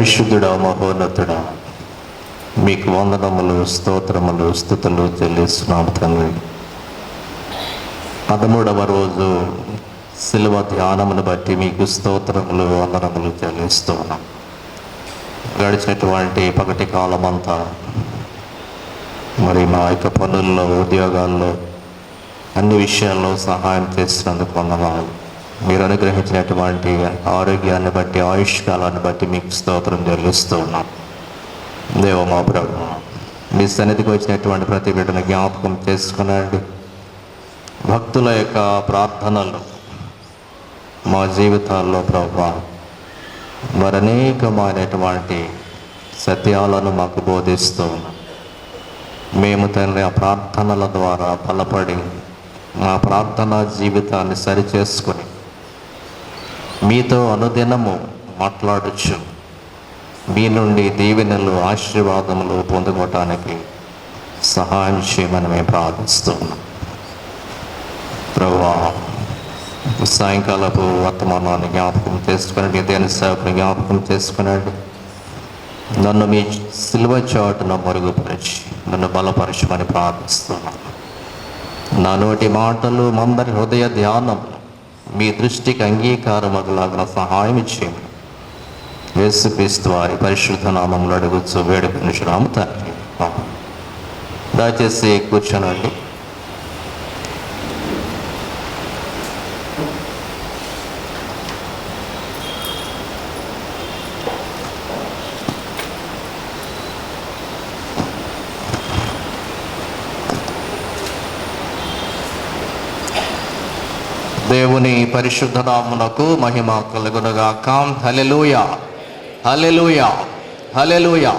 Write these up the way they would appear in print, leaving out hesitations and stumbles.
పరిశుద్ధుడా, మహోన్నతుడా, మీకు వందనములు, స్తోత్రములు, స్తుతులు చెల్లిస్తున్నాము తండ్రి. 13వ రోజు శిలువ ధ్యానమును బట్టి మీకు స్తోత్రములు, వందనములు చెల్లిస్తున్నాం. గడిచినటువంటి పగటి కాలం అంతా మరి మా యొక్క పనుల్లో, ఉద్యోగాల్లో, అన్ని విషయాల్లో సహాయం చేసినందుకు వందనాలు. మీరు అనుగ్రహించినటువంటి ఆరోగ్యాన్ని బట్టి, ఆయుష్కాలాన్ని బట్టి మీకు స్తోత్రం చెల్లిస్తూ ఉన్నాం. దేవ మా ప్రభు, మీ సన్నిధికి వచ్చినటువంటి ప్రతి బిడ్డను జ్ఞాపకం చేసుకునండి. భక్తుల యొక్క ప్రార్థనలు మా జీవితాల్లో ప్రభు మరి అనేకమైనటువంటి సత్యాలను మాకు బోధిస్తూ ఉన్నాం. మేము తండ్రి ఆ ప్రార్థనల ద్వారా బలపడి మా ప్రార్థనా జీవితాన్ని సరిచేసుకొని మీతో అనుదినము మాట్లాడచ్చు, మీ నుండి దీవెనలు, ఆశీర్వాదములు పొందుకోవటానికి సహాయం చేయమని మేము ప్రార్థిస్తున్నాం. ప్రభువా, సాయంకాలపు వర్తమానాన్ని జ్ఞాపకం చేసుకునండి, దేని సేవకుని జ్ఞాపకం చేసుకునండి. నన్ను మీ సిలువ చాటున మరుగుపరిచి నన్ను బలపరచమని ప్రార్థిస్తున్నాను. నా నోటి మాటలు, మందరి హృదయ ధ్యానం మీ దృష్టికి అంగీకారమగులాగా సహాయం చేయమని యేసుక్రీస్తు వారి పరిశుద్ధ నామములో అడుగుచు వేడుకొనుచున్నాము తండ్రి. దయచేసి కూర్చోనండి. దేవుని పరిశుద్ధ నామమునకు మహిమ కలుగునుగాక. హల్లెలూయా, హల్లెలూయా, హల్లెలూయా.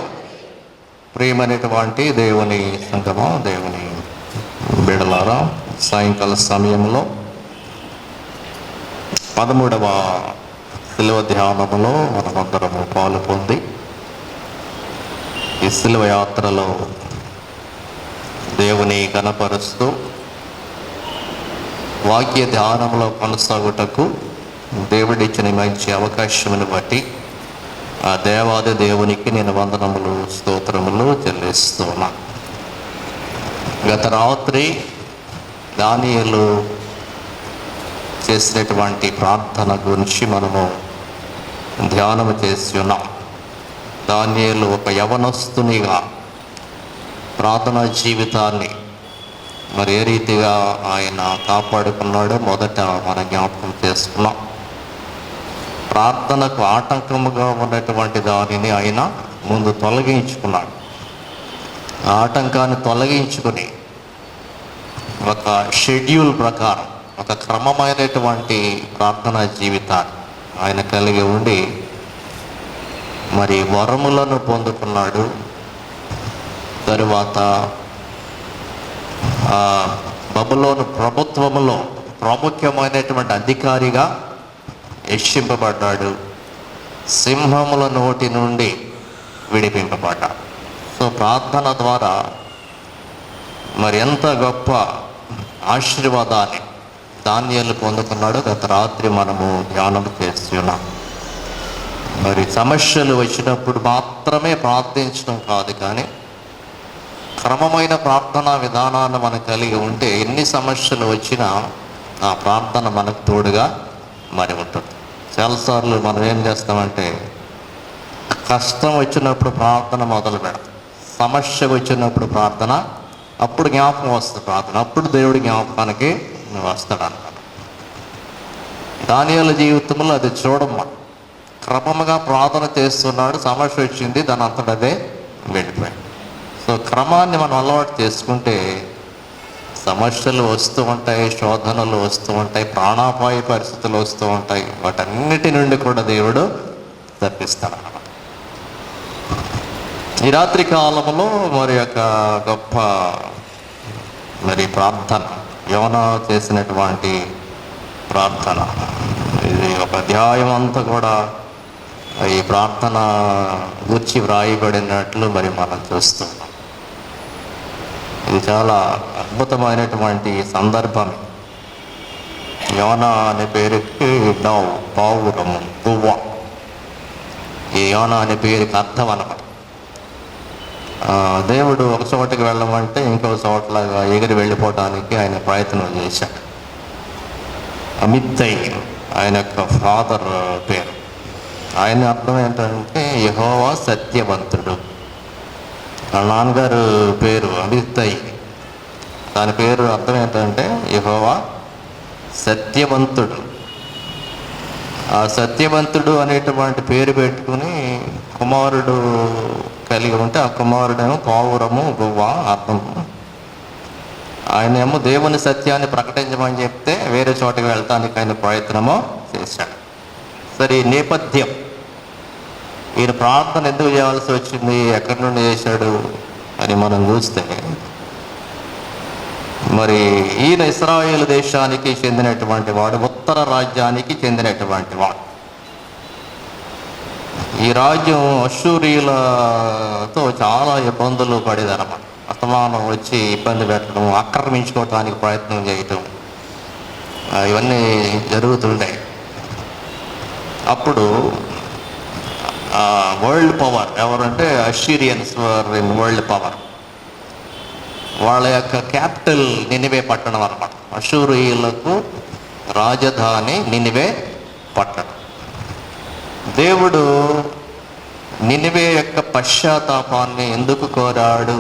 ప్రియమైనటువంటి దేవుని సంగమా, దేవుని బిడలారా, సాయంకాల సమయంలో 13వ శిలువ ధ్యానములో మనమందరము పాలు పొంది ఈ శిలువ యాత్రలో దేవుని కనపరుస్తూ వాక్య ధ్యానంలో కొనసాగుటకు దేవుడిచ్చిన మంచి అవకాశమును బట్టి ఆ దేవాది దేవునికి నేను వందనములు, స్తోత్రములు చెల్లిస్తున్నా. గత రాత్రి దానియేలు చేసినటువంటి ప్రార్థన గురించి మనము ధ్యానము చేసి ఉన్నాం. దానియేలు ఒక యవనస్తునిగా ప్రార్థనా జీవితాన్ని మరి ఏ రీతిగా ఆయన కాపాడుకున్నాడో మొదట మన జ్ఞాపకం చేసుకున్నాం. ప్రార్థనకు ఆటంకముగా ఉన్నటువంటి దానిని ఆయన ముందు తొలగించుకున్నాడు. ఆ ఆటంకాన్ని తొలగించుకుని ఒక షెడ్యూల్ ప్రకారం, ఒక క్రమమైనటువంటి ప్రార్థనా జీవితాన్ని ఆయన కలిగి ఉండి మరి వరములను పొందుకున్నాడు. తరువాత బబులోను ప్రభుత్వములో ప్రాముఖ్యమైనటువంటి అధికారిగా హెచ్చింపబడ్డాడు. సింహముల నోటి నుండి విడిపింపబడ్డాడు. సో ప్రార్థన ద్వారా మరి ఎంత గొప్ప ఆశీర్వాదాన్ని దానియేలు పొందుకున్నాడు గత రాత్రి మనము ధ్యానం చేస్తున్నాం. మరి సమస్యలు వచ్చినప్పుడు మాత్రమే ప్రార్థించడం కాదు, కానీ క్రమమైన ప్రార్థనా విధానాన్ని మనకు కలిగి ఉంటే ఎన్ని సమస్యలు వచ్చినా ఆ ప్రార్థన మనకు తోడుగా మరి ఉంటుంది. చాలాసార్లు మనం ఏం చేస్తామంటే కష్టం వచ్చినప్పుడు ప్రార్థన మొదలు పెడతాం, సమస్య వచ్చినప్పుడు ప్రార్థన, అప్పుడు జ్ఞాపకం వస్తుంది ప్రార్థన, అప్పుడు దేవుడి జ్ఞాపకానికి వస్తాడు అన్నమాట. దానియేలు జీవితంలో అది చూడమ్మా, క్రమంగా ప్రార్థన చేస్తున్నాడు, సమస్య వచ్చింది, దాని అంతటదే వెళ్ళిపోయాడు. సో క్రమాన్ని మనం అలవాటు చేసుకుంటే సమస్యలు వస్తూ ఉంటాయి, శోధనలు వస్తూ ఉంటాయి, ప్రాణాపాయ పరిస్థితులు వస్తూ ఉంటాయి, వాటన్నిటి నుండి కూడా దేవుడు తప్పిస్తాడు అన్నమాట. ఈ రాత్రి కాలంలో మరి యొక్క గొప్ప మరి ప్రార్థన, యోనా చేసినటువంటి ప్రార్థన, ఇది ఒక అధ్యాయం అంతా కూడా ఈ ప్రార్థన గురించి వ్రాయబడినట్లు మరి మనం చూస్తున్నాం. ఇది చాలా అద్భుతమైనటువంటి సందర్భం. యోనా అనే పేరుకి పావురము, పువ్వ. ఈ యోనా అనే పేరుకి అర్థం అన్నమాట. దేవుడు ఒక చోటకి వెళ్ళమంటే ఇంకో చోట్లగా ఎగిరి వెళ్ళిపోవడానికి ఆయన ప్రయత్నం చేశాడు. అమిత్తై ఆయన యొక్క ఫాదర్ పేరు. ఆయన అర్థం ఏంటంటే యెహోవా సత్యవంతుడు. వాళ్ళ నాన్నగారు పేరు అమిత్తై, దాని పేరు అర్థం ఏంటంటే యెహోవా సత్యవంతుడు. ఆ సత్యవంతుడు అనేటువంటి పేరు పెట్టుకుని కుమారుడు కలిగి ఉంటే ఆ కుమారుడేమో పావురము గువ్వ అర్థం. ఆయనేమో దేవుని సత్యాన్ని ప్రకటించమని చెప్తే వేరే చోటకి వెళ్తానికి ఆయన ప్రయత్నమో చేశాడు. సరే, ఈ నేపథ్యం, ఈయన ప్రార్థన ఎందుకు చేయాల్సి వచ్చింది, ఎక్కడి నుండి చేశాడు అని మనం చూస్తే, మరి ఈయన ఇశ్రాయేలు దేశానికి చెందినటువంటి వాడు, ఉత్తర రాజ్యానికి చెందినటువంటి వాడు. ఈ రాజ్యం అష్షూరీయులతో చాలా ఇబ్బందులు పడేదన్నమాట. అస్తమానం వచ్చి ఇబ్బంది పెట్టడం, ఆక్రమించుకోవటానికి ప్రయత్నం చేయటం, ఇవన్నీ జరుగుతుంటాయి. అప్పుడు వరల్డ్ పవర్ ఎవరంటే అష్షీరియన్స్ ఇన్ వరల్డ్ పవర్. వాళ్ళ యొక్క క్యాపిటల్ నినివే పట్టణం అన్నమాట. అష్షూరీయులకు రాజధాని నినివే పట్టణం. దేవుడు నినివే యొక్క పశ్చాత్తాపాన్ని ఎందుకు కోరాడు?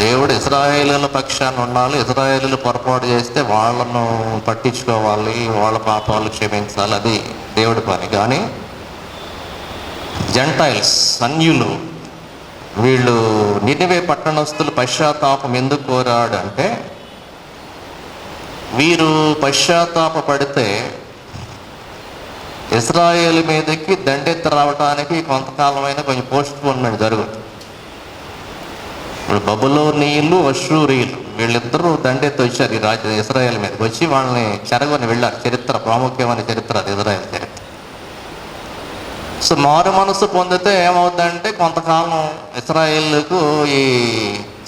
దేవుడు ఇశ్రాయేలుల పక్షాన్ని ఉండాలి. ఇశ్రాయేలులు పొరపాటు చేస్తే వాళ్ళను పట్టించుకోవాలి, వాళ్ళ పాపాలు క్షమించాలి, అది దేవుడి పని. కానీ జెంటైల్స్, అన్యులు, వీళ్ళు నినివే పట్టణస్తులు పశ్చాత్తాపం ఎందుకు కోరాడు అంటే, వీరు పశ్చాత్తాపడితే ఇశ్రాయేలు మీదకి దండెత్తి రావడానికి కొంతకాలమైన కొంచెం పోస్ట్ పోన్మెంట్ జరుగుతుంది. ఇప్పుడు బబులోనీయులు, అష్షూరీయులు వీళ్ళిద్దరూ దండెత్తి వచ్చారు ఈ రాజ్యం ఇశ్రాయేల్ మీదకి వచ్చి వాళ్ళని చెరగొని వెళ్ళారు. చరిత్ర, ప్రాముఖ్యమైన చరిత్ర అది ఇశ్రాయేల్ చరిత్ర. సో మారు మనసు పొందితే ఏమవుతుందంటే కొంతకాలం ఇశ్రాయేలుకు ఈ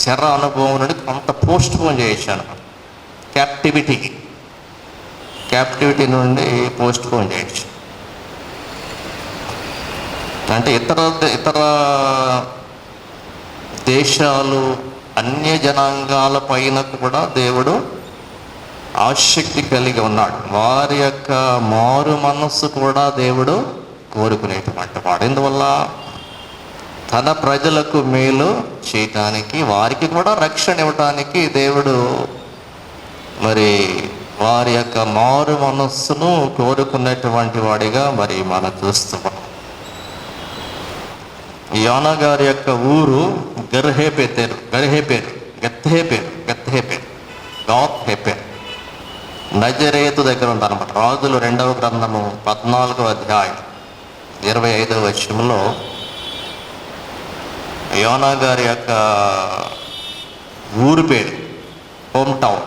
చెర అనుభవం నుండి కొంత పోస్ట్ పోన్ చేయొచ్చాను. క్యాప్టివిటీ నుండి పోస్ట్ పోన్ చేయొచ్చు. అంటే ఇతర దేశాలు, అన్య జనాంగాల పైన కూడా దేవుడు ఆసక్తి కలిగి ఉన్నాడు. వారి యొక్క మారు మనస్సు కూడా దేవుడు కోరుకునేటువంటి వాడు. ఎందువల్ల తన ప్రజలకు మేలు చేయటానికి, వారికి కూడా రక్షణ ఇవ్వటానికి దేవుడు మరి వారి యొక్క మారు మనస్సును కోరుకున్నటువంటి వాడిగా మరి మనం చూస్తున్నాం. యోనా గారి యొక్క ఊరు గత్హేపెరు, నజరేతు దగ్గర ఉందన్నమాట. రాజులు 2వ గ్రంథము 14వ అధ్యాయం 25వ వచనంలో యోనా గారి యొక్క ఊరు పేరు, హోమ్ టౌన్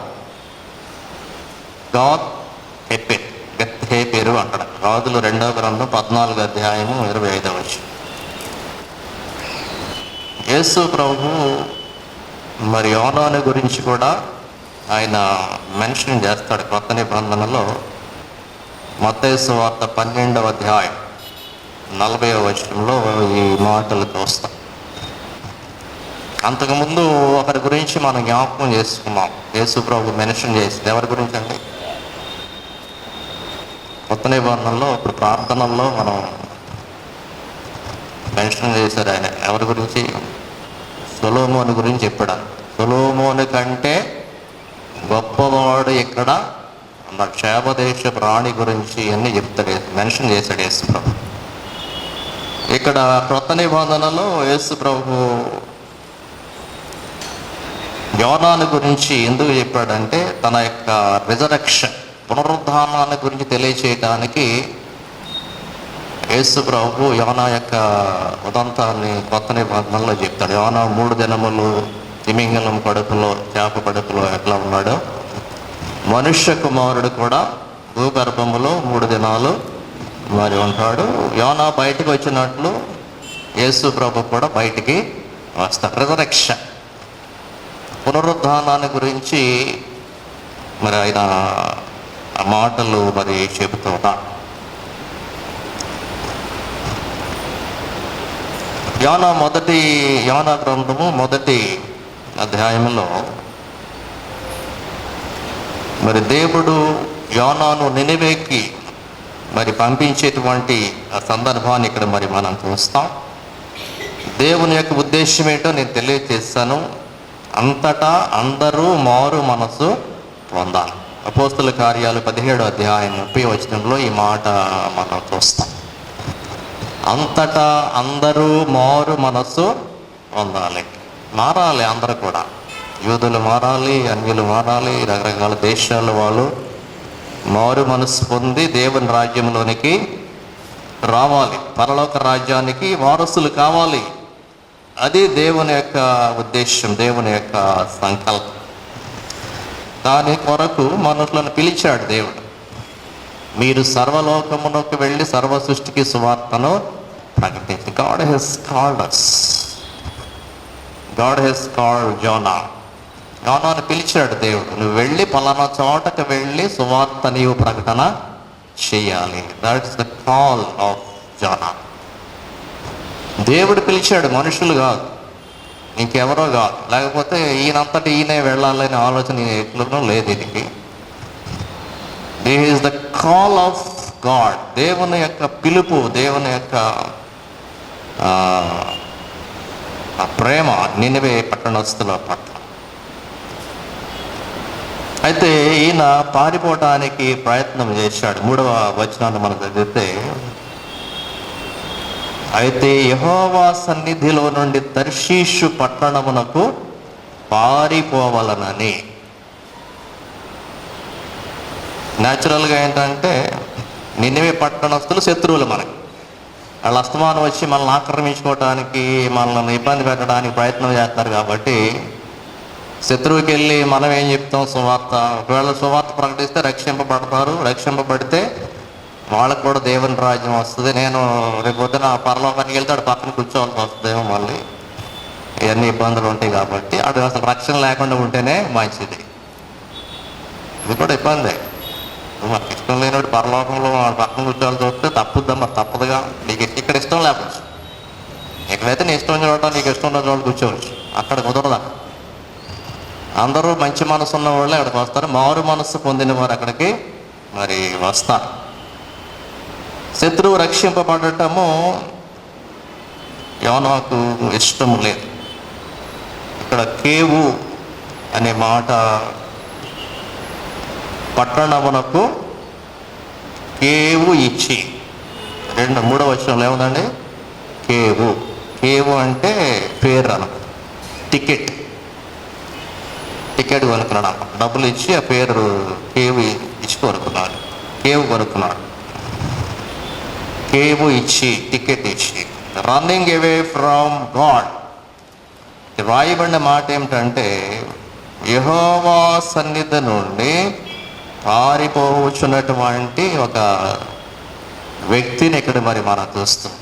గత్హేపెరు అంటాడు. రాజులు 2వ గ్రంథం 14వ అధ్యాయము 25వ వచనం. యేసు ప్రభు మరి యోనాను గురించి కూడా ఆయన మెన్షన్ చేస్తాడు కొత్త నిబంధనలో. మత్తయి సువార్త 12వ అధ్యాయం 40వ వచనంలో ఈ మాటలు చూస్తాం. అంతకుముందు ఒకరి గురించి మనం జ్ఞాపకం చేసుకున్నాం. యేసు ప్రభు మెన్షన్ చేసింది ఎవరి గురించి అండి? కొత్త నిబంధనలో ఇప్పుడు ప్రార్థనల్లో మనం మెన్షన్ చేశారు. ఆయన ఎవరి గురించి? సొలొమోను గురించి చెప్పాడు. సొలొమోను కంటే గొప్పవాడు ఇక్కడ క్షేమదేశ ప్రాణి గురించి అన్నీ చెప్తాడు, మెన్షన్ చేశాడు యేసు ప్రభు. ఇక్కడ క్రొత్త నిబంధనలో యేసు ప్రభు యోనాను గురించి ఎందుకు చెప్పాడంటే, తన యొక్క రిజరక్షన్, పునరుద్ధానాన్ని గురించి తెలియచేయటానికి యేసు ప్రభు యోనా యొక్క ఉదంతాన్ని కొత్త నిబంధనలో చెప్తాడు. యోనా 3 దినములు తిమింగలం కడుపులో, చేప కడుపులో ఎట్లా ఉన్నాడో, మనుష్య కుమారుడు కూడా భూగర్భములో 3 దినాలు మరి ఉంటాడు. యోనా బయటకు వచ్చినట్లు యేసు ప్రభు కూడా బయటికి వస్తాడు. రిజరక్షన్, పునరుద్ధానాన్ని గురించి మరి ఆయన ఆ మాటలు మరి చెబుతూ ఉన్నాడు. యోనా గ్రంథము మొదటి అధ్యాయంలో మరి దేవుడు యోనాను నినివేకి మరి పంపించేటువంటి ఆ సందర్భాన్ని ఇక్కడ మరి మనం చూస్తాం. దేవుని యొక్క ఉద్దేశం ఏంటో నేను తెలియజేస్తాను. అంతటా అందరూ మారు మనసు పొందాలి. అపోస్తుల కార్యాలు 17వ అధ్యాయం 30వ వచనంలో ఈ మాట మనం చూస్తాం. అంతటా అందరూ మారు మనసు పొందాలి. మారాలి, అందరూ కూడా. యూదులు మారాలి, అన్యులు మారాలి, రకరకాల దేశాల వాళ్ళు మారు మనసు పొంది దేవుని రాజ్యంలోనికి రావాలి, పరలోక రాజ్యానికి వారసులు కావాలి. అది దేవుని యొక్క ఉద్దేశం, దేవుని యొక్క సంకల్పం. దాని కొరకు మనుషులను పిలిచాడు దేవుడు. మీరు సర్వలోకమునకు వెళ్ళి సర్వ సృష్టికి సువార్తను ప్రకటించి. God has called us. God has called Jonah. యోనాను పిలిచాడు దేవుడు. నువ్వు వెళ్ళి పలానా చోటకు వెళ్ళి సువార్త నీవు ప్రకటన చేయాలి. That's the call of Zona. దేవుడు పిలిచాడు, మనుషులు కాదు, ఇంకెవరో కాదు. లేకపోతే ఈయనంతటి ఈయనే వెళ్ళాలనే ఆలోచన ఎట్లనో లేదు దీనికి. This is the call of God. దేవుని యొక్క పిలుపు, దేవుని యొక్క ప్రేమ నినివే పట్టణస్తుల పట్ల. అయితే ఈయన పారిపోవటానికి ప్రయత్నం చేశాడు. 3వ వచనాన్ని మనం చదివితే, అయితే యెహోవా సన్నిధిలో నుండి తర్షీషు పట్టణమునకు పారిపోవాలనని. న్యాచురల్గా ఏంటంటే నినివే పట్టణస్తులు శత్రువులు మనకి. వాళ్ళ అస్తమానం వచ్చి మనల్ని ఆక్రమించుకోవటానికి, మనల్ని ఇబ్బంది పెట్టడానికి ప్రయత్నం చేస్తారు. కాబట్టి శత్రువుకి వెళ్ళి మనం ఏం చెప్తాం? సువార్త. ఒకవేళ సువార్త ప్రకటిస్తే రక్షింపబడతారు. రక్షింపబడితే వాళ్ళకు కూడా దేవుని రాజ్యం వస్తుంది. నేను రేపు పొద్దున పరలోకానికి వెళ్తాడు, పక్కన కూర్చోవాల్సి వస్తుందేమో, మళ్ళీ ఇవన్నీ ఇబ్బందులు ఉంటాయి. కాబట్టి అది అసలు రక్షణ లేకుండా ఉంటేనే మంచిది. ఇది కూడా ఇబ్బందే. మాకు ఇష్టం లేనివాడు పరలోకంలో పక్కన కూర్చోవాల్సి వస్తే తప్పుద్దమ్మా, తప్పదుగా. నీకు ఇక్కడ ఇష్టం లేకపోవచ్చు, ఎక్కడైతే నీ ఇష్టం చూడటం, నీకు ఇష్టం ఉన్న చోటు కూర్చోవచ్చు. అక్కడ కుదరదా. అందరూ మంచి మనసు ఉన్న వాళ్ళే అక్కడికి వస్తారు. మారు మనస్సు పొందిన వారు అక్కడికి మరి వస్తారు. శత్రువు రక్షింపబడటము యోనాకు ఇష్టము లేదు. ఇక్కడ కేవు అనే మాట పట్టణమునకు కేవు ఇచ్చి, 3వ వచనంలో ఏముందండి? కేవు. కేవు అంటే పేరు అన, టికెట్ కొనుక్కున్నాడు. డబ్బులు ఇచ్చి ఆ పేరు కేవు ఇచ్చి కొనుక్కున్నాడు. కేవు కొనుక్కున్నాడు. కేవు ఇచ్చి, టికెట్ ఇచ్చి. Running away from God. రాయబడిన మాట ఏమిటంటే యెహోవా సన్నిధి నుండి పారిపోవచ్చున్నటువంటి ఒక వ్యక్తిని ఇక్కడ మరి మనం చూస్తాం.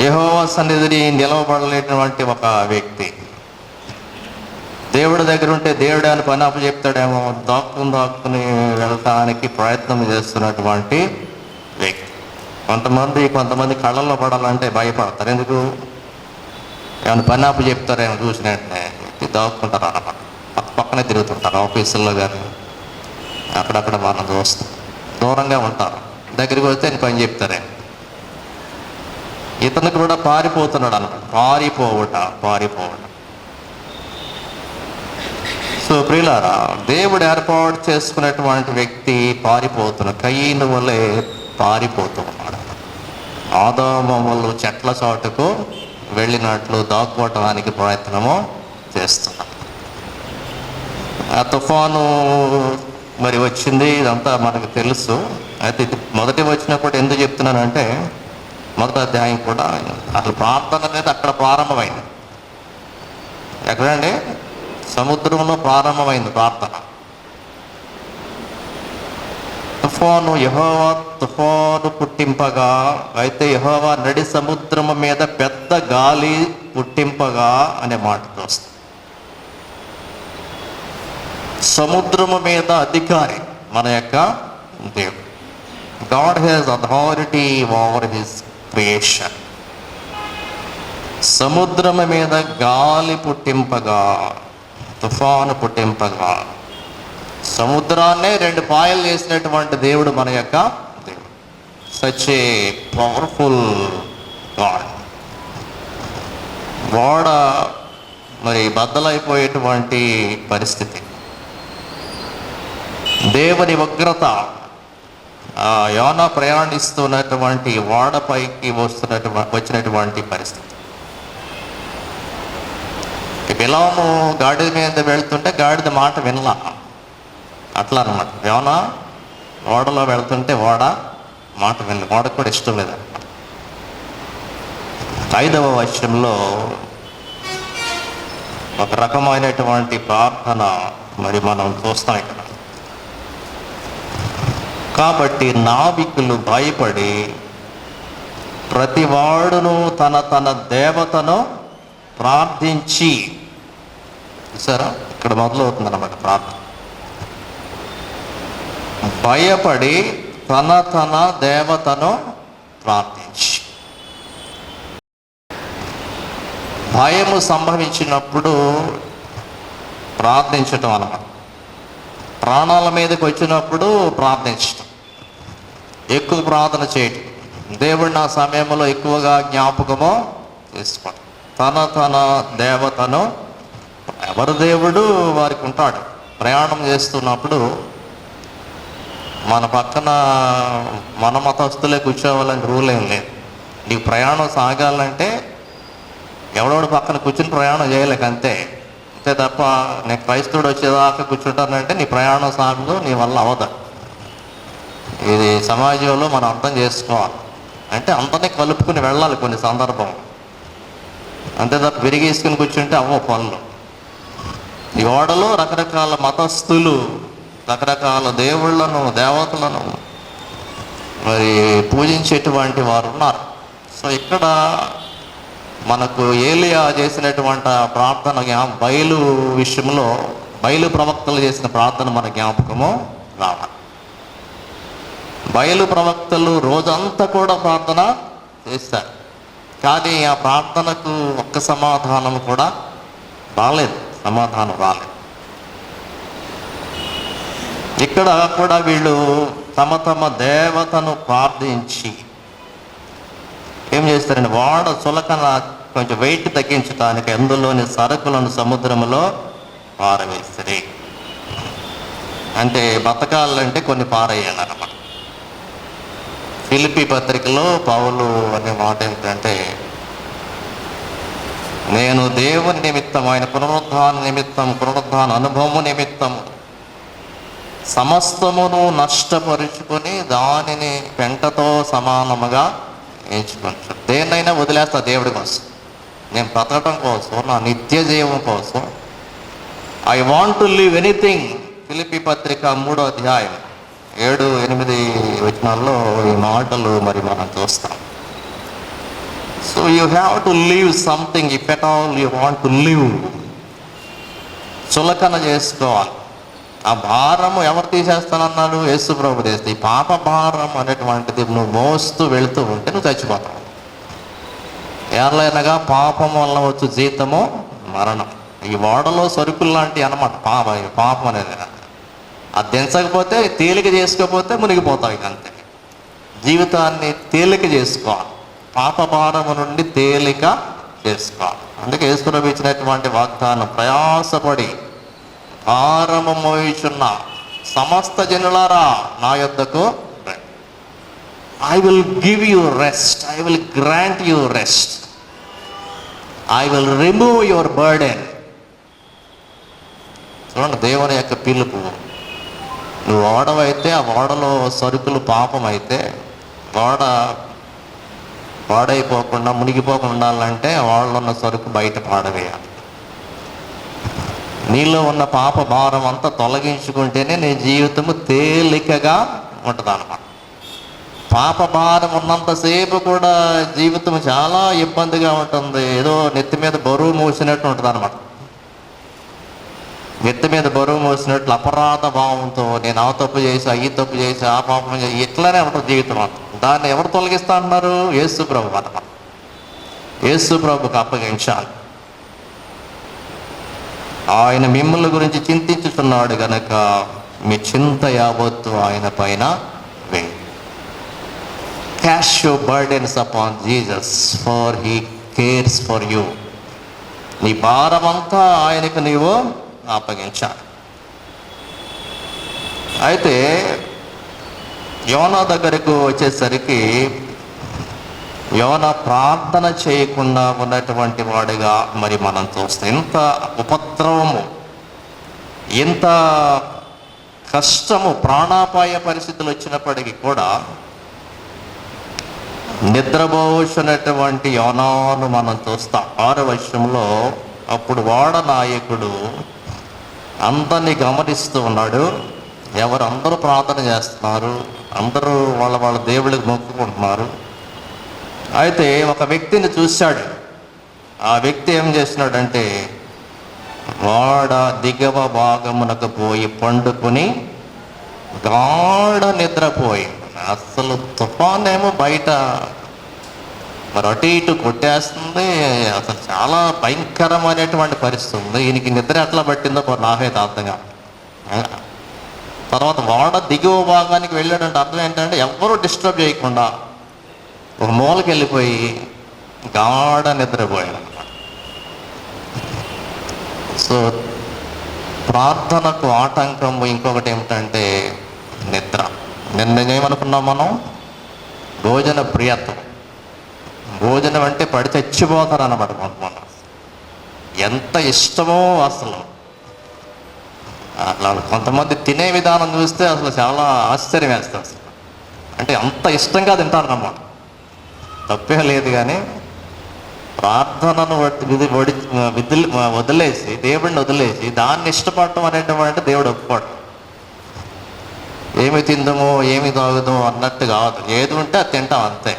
యెహోవా సన్నిధిని నిలవబడలేటువంటి ఒక వ్యక్తి. దేవుడి దగ్గర ఉంటే దేవుడు అని పని అప్పచెప్తాడేమో, దాక్కుని వెళ్ళటానికి ప్రయత్నం చేస్తున్నటువంటి వ్యక్తి. కొంతమంది కళ్ళల్లో పడాలంటే భయపడతారు. ఎందుకు? ఏమైనా పని అప్పచెప్తారేమో చూసినట్టే దాక్కుంటారు అన్నమాట. పక్కనే తిరుగుతుంటారు. ఆఫీసుల్లో కానీ అక్కడక్కడ మనం చూస్తాం. దూరంగా ఉంటారు. దగ్గరికి వస్తే ఆయన పని చెప్తారేమో. ఇతనికి కూడా పారిపోతున్నాడు అన్నమాట. పారిపోవట. సో ప్రియులారా, దేవుడు ఏర్పాటు చేసుకున్నటువంటి వ్యక్తి పారిపోతున్నాడు. కయీను వలె పారిపోతూ ఉన్నాడు. ఆదాము చెట్ల చాటుకు వెళ్ళినట్లు దాక్కోవటానికి ప్రయత్నము చేస్తున్నాడు. ఆ తుఫాను మరి వచ్చింది, ఇదంతా మనకు తెలుసు. అయితే ఇది మొదటి వచ్చినప్పుడు ఎందుకు చెప్తున్నానంటే, మొదటి అధ్యాయం కూడా అసలు ప్రార్థన అనేది అక్కడ ప్రారంభమైంది. ఎక్కడండి? సముద్రంలో ప్రారంభమైంది ప్రార్థన. యెహోవా తుఫాను పుట్టింపగా, అయితే యెహోవా నడి సముద్రము మీద పెద్ద గాలి పుట్టింపగా అనే మాట వస్తుంది. సముద్రము మీద అధికారి మన యొక్క దేవుడు. God has authority over his creation. సముద్రము మీద గాలి పుట్టింపగా, తుఫాను పుట్టింపగా, సముద్రాన్నే 2 పాయలు చేసినటువంటి దేవుడు మన యొక్క దేవుడు. Such a powerful God. ఓడ మరి బద్దలైపోయేటువంటి పరిస్థితి, దేవుని ఉగ్రత యోనా ప్రయాణిస్తున్నటువంటి ఓడపైకి వచ్చినటువంటి పరిస్థితి. బిలాము గాడిద మీద వెళ్తుంటే గాడిద మాట వినలా, అట్లా అనమాట. యోనా ఓడలో వెళ్తుంటే ఓడ మాట వినలేదు, ఓడకు కూడా ఇష్టం లేదన్నమాట. 5వ వచనంలో ఒక రకమైనటువంటి ప్రార్థన మరి మనం చూస్తాం ఇక్కడ. కాబట్టి నావికులు భయపడి ప్రతివాడును తన తన దేవతను ప్రార్థించి, చూసారా ఇక్కడ మొదలవుతుంది అన్నమాట ప్రార్థన. భయపడి తన తన దేవతను ప్రార్థించి. భయము సంభవించినప్పుడు ప్రార్థించటం అన్నమాట. ప్రాణాల మీదకి వచ్చినప్పుడు ప్రార్థించటం, ఎక్కువ ప్రార్థన చేయటం, దేవుడిని ఆ సమయంలో ఎక్కువగా జ్ఞాపకము చేసుకోవడం. తన తన దేవతను, ఎవరి దేవుడు వారికి ఉంటాడు. ప్రయాణం చేస్తున్నప్పుడు మన పక్కన మన మతస్థులే కూర్చోవాలని రూల్ ఏం లేదు. నీకు ప్రయాణం సాగాలంటే ఎవడోడు పక్కన కూర్చుని ప్రయాణం చేయలేక అంతే తప్ప నేను క్రైస్తవుడు వచ్చేదాకా కూర్చుంటానంటే నీ ప్రయాణం సాగదు, నీ వల్ల అవదు. ఇది సమాజంలో మనం అర్థం చేసుకోవాలి. అంటే అందరినీ కలుపుకుని వెళ్ళాలి కొన్ని సందర్భం, అంతే తప్ప విరిగేసుకుని కూర్చుంటే అవ్వ పనులు. ఈ ఓడలో రకరకాల మతస్థులు, రకరకాల దేవుళ్ళను దేవతలను మరి పూజించేటువంటి వారు ఉన్నారు. సో ఇక్కడ మనకు ఏలియా చేసినటువంటి ప్రార్థన బయలు విషయంలో, బయలు ప్రవక్తలు చేసిన ప్రార్థన మన జ్ఞాపకము రావాలి. బయలు ప్రవక్తలు రోజంతా కూడా ప్రార్థన చేస్తారు, కానీ ఆ ప్రార్థనకు ఒక్క సమాధానం కూడా రాలేదు, సమాధానం రాలేదు. ఇక్కడ కూడా వీళ్ళు తమ తమ దేవతను ప్రార్థించి ఏం చేస్తారండి, వాడ చులకన కొంచెం వెయిట్ తగ్గించడానికి అందులోని సరుకులను సముద్రంలో పారవేస్తారు. అంటే బతకాలంటే కొన్ని పారేయాలన్నమాట. ఫిలిప్పీ పత్రికలో పౌలు అనే మాట ఏంటంటే, నేను దేవుని నిమిత్తం, ఆయన పునరుద్ధాన నిమిత్తం, పునరుద్ధాన అనుభవము నిమిత్తం సమస్తమును నష్టపరుచుకొని దానిని పెంటతో సమానముగా ఎంచుకుంటాను. దేన్నైనా వదిలేస్తా దేవుడి కోసం, నేను బ్రతకటం కోసం, నా నిత్య జీవం కోసం. I want to live anything. Philippi పత్రిక 3వ అధ్యాయం 7-8 వచనాల్లో ఈ మాటలు మరి మనం చూస్తాం. So you have to live something if at all you want to live. చులకన చేసుకోవాలి. ఆ భారము ఎవరు తీసేస్తానన్నాడు? యేసు ప్రభు తీస్తే. ఈ పాప భారం అనేటువంటిది నువ్వు మోస్తూ వెళుతూ ఉంటే నువ్వు చచ్చిపోతావు. ఎర్లైనగా పాపం వల్ల వచ్చు జీతము మరణం. ఈ ఓడలో సరుకులు లాంటివి అన్నమాట పాపం అనేది. అది దించకపోతే, తేలిక చేసుకోకపోతే మునిగిపోతావు. ఇక అంతే. జీవితాన్ని తేలిక చేసుకోవాలి, పాప భారము నుండి తేలిక చేసుకోవాలి. అందుకే యేసు ప్రభు ఇచ్చినటువంటి వాగ్దానం, ప్రయాసపడి భారము మోయుచున్న సమస్త జనులారా నా యొద్దకు రండి. I will give you rest, I will grant you rest, I will remove your burden. చూడండి దేవుని యొక్క పిలుపు. నువ్వు ఓడవైతే ఆ ఓడలో సరుకులు పాపం అయితే, ఓడ పాడైపోకుండా మునిగిపోకుండా ఉండాలంటే ఓడలో ఉన్న సరుకు బయట పాడవేయాలి. నీలో ఉన్న పాప భారం అంతా తొలగించుకుంటేనే నీ జీవితము తేలికగా ఉంటుంది అన్నమాట. పాప భారం ఉన్నంతసేపు కూడా జీవితం చాలా ఇబ్బందిగా ఉంటుంది. ఏదో నెత్తి మీద బరువు మోసినట్టు ఉంటుంది అన్నమాట. నెత్తి మీద బరువు మోసినట్లు అపరాధ భావంతో, నేను ఆ తప్పు చేసి, ఈ తప్పు చేసి, ఆ పాపం చేసి, ఇట్లానే ఉంటుంది జీవితం అంతా. దాన్ని ఎవరు తొలగిస్తా అన్నారు? యేసు ప్రభు అన్నమాట. యేసు ప్రభుకు అప్పగించాలి. ఆయన మిమ్మల్ని గురించి చింతించుతున్నాడు గనక మీ చింత యావత్తు ఆయన పైన వేయి. Cash your burdens upon Jesus for he cares for you. నీ భారమంతా ఆయనకు నీవు అప్పగించాలి. అయితే యోనా దగ్గరకు వచ్చేసరికి యోనా ప్రార్థన చేయకుండా ఉన్నటువంటి వాడిగా మరి మనం చూస్తాం. ఇంత ఉపద్రవము, ఇంత కష్టము, ప్రాణాపాయ పరిస్థితులు వచ్చినప్పటికీ కూడా నిద్రపోతున్నటువంటి యోనాను మనం చూస్తాం. 6వ వచనంలో అప్పుడు వాడ నాయకుడు అందరినీ గమనిస్తూ ఉన్నాడు. అందరూ ప్రార్థన చేస్తున్నారు, అందరూ వాళ్ళ దేవుళ్ళకి మొక్కుకుంటున్నారు. అయితే ఒక వ్యక్తిని చూశాడు. ఆ వ్యక్తి ఏం చేస్తున్నాడంటే వాడ దిగవ భాగమునకు పోయి పండుకొని గాఢ నిద్రపోయి, అసలు తుఫానేమో బయట మరి అటు ఇటు కొట్టేస్తుంది. అసలు చాలా భయంకరమైనటువంటి పరిస్థితి ఉంది. ఈయనకి నిద్ర ఎట్లా పట్టిందో నాకైతే అర్థంగా. తర్వాత వాడ దిగువ భాగానికి వెళ్ళాడంటే అర్థం ఏంటంటే ఎవరు డిస్టర్బ్ చేయకుండా ఒక మూలకి వెళ్ళిపోయి గాఢ నిద్రపోయాడు అనమాట. సో ప్రార్థనకు ఆటంకం ఇంకొకటి ఏమిటంటే నిద్ర. నిన్నేమనుకున్నాం మనం? భోజన ప్రియత్వం. భోజనం అంటే పడి చచ్చిపోతారు అన్నమాట కొంతమంది. ఎంత ఇష్టమో అసలు. అట్లా కొంతమంది తినే విధానం చూస్తే అసలు చాలా ఆశ్చర్యం వేస్తుంది. అసలు అంటే అంత ఇష్టంగా తింటారు అన్నమాట. తప్పే లేదు, కానీ ప్రార్థనను వదిలేసి, దేవుడిని వదిలేసి దాన్ని ఇష్టపడటం అనేటువంటి దేవుడు ఒప్పుకోడు. ఏమి తిందమో ఏమి తాగుదామో అన్నట్టు కాదు, ఏది ఉంటే అది తింటాం అంతే.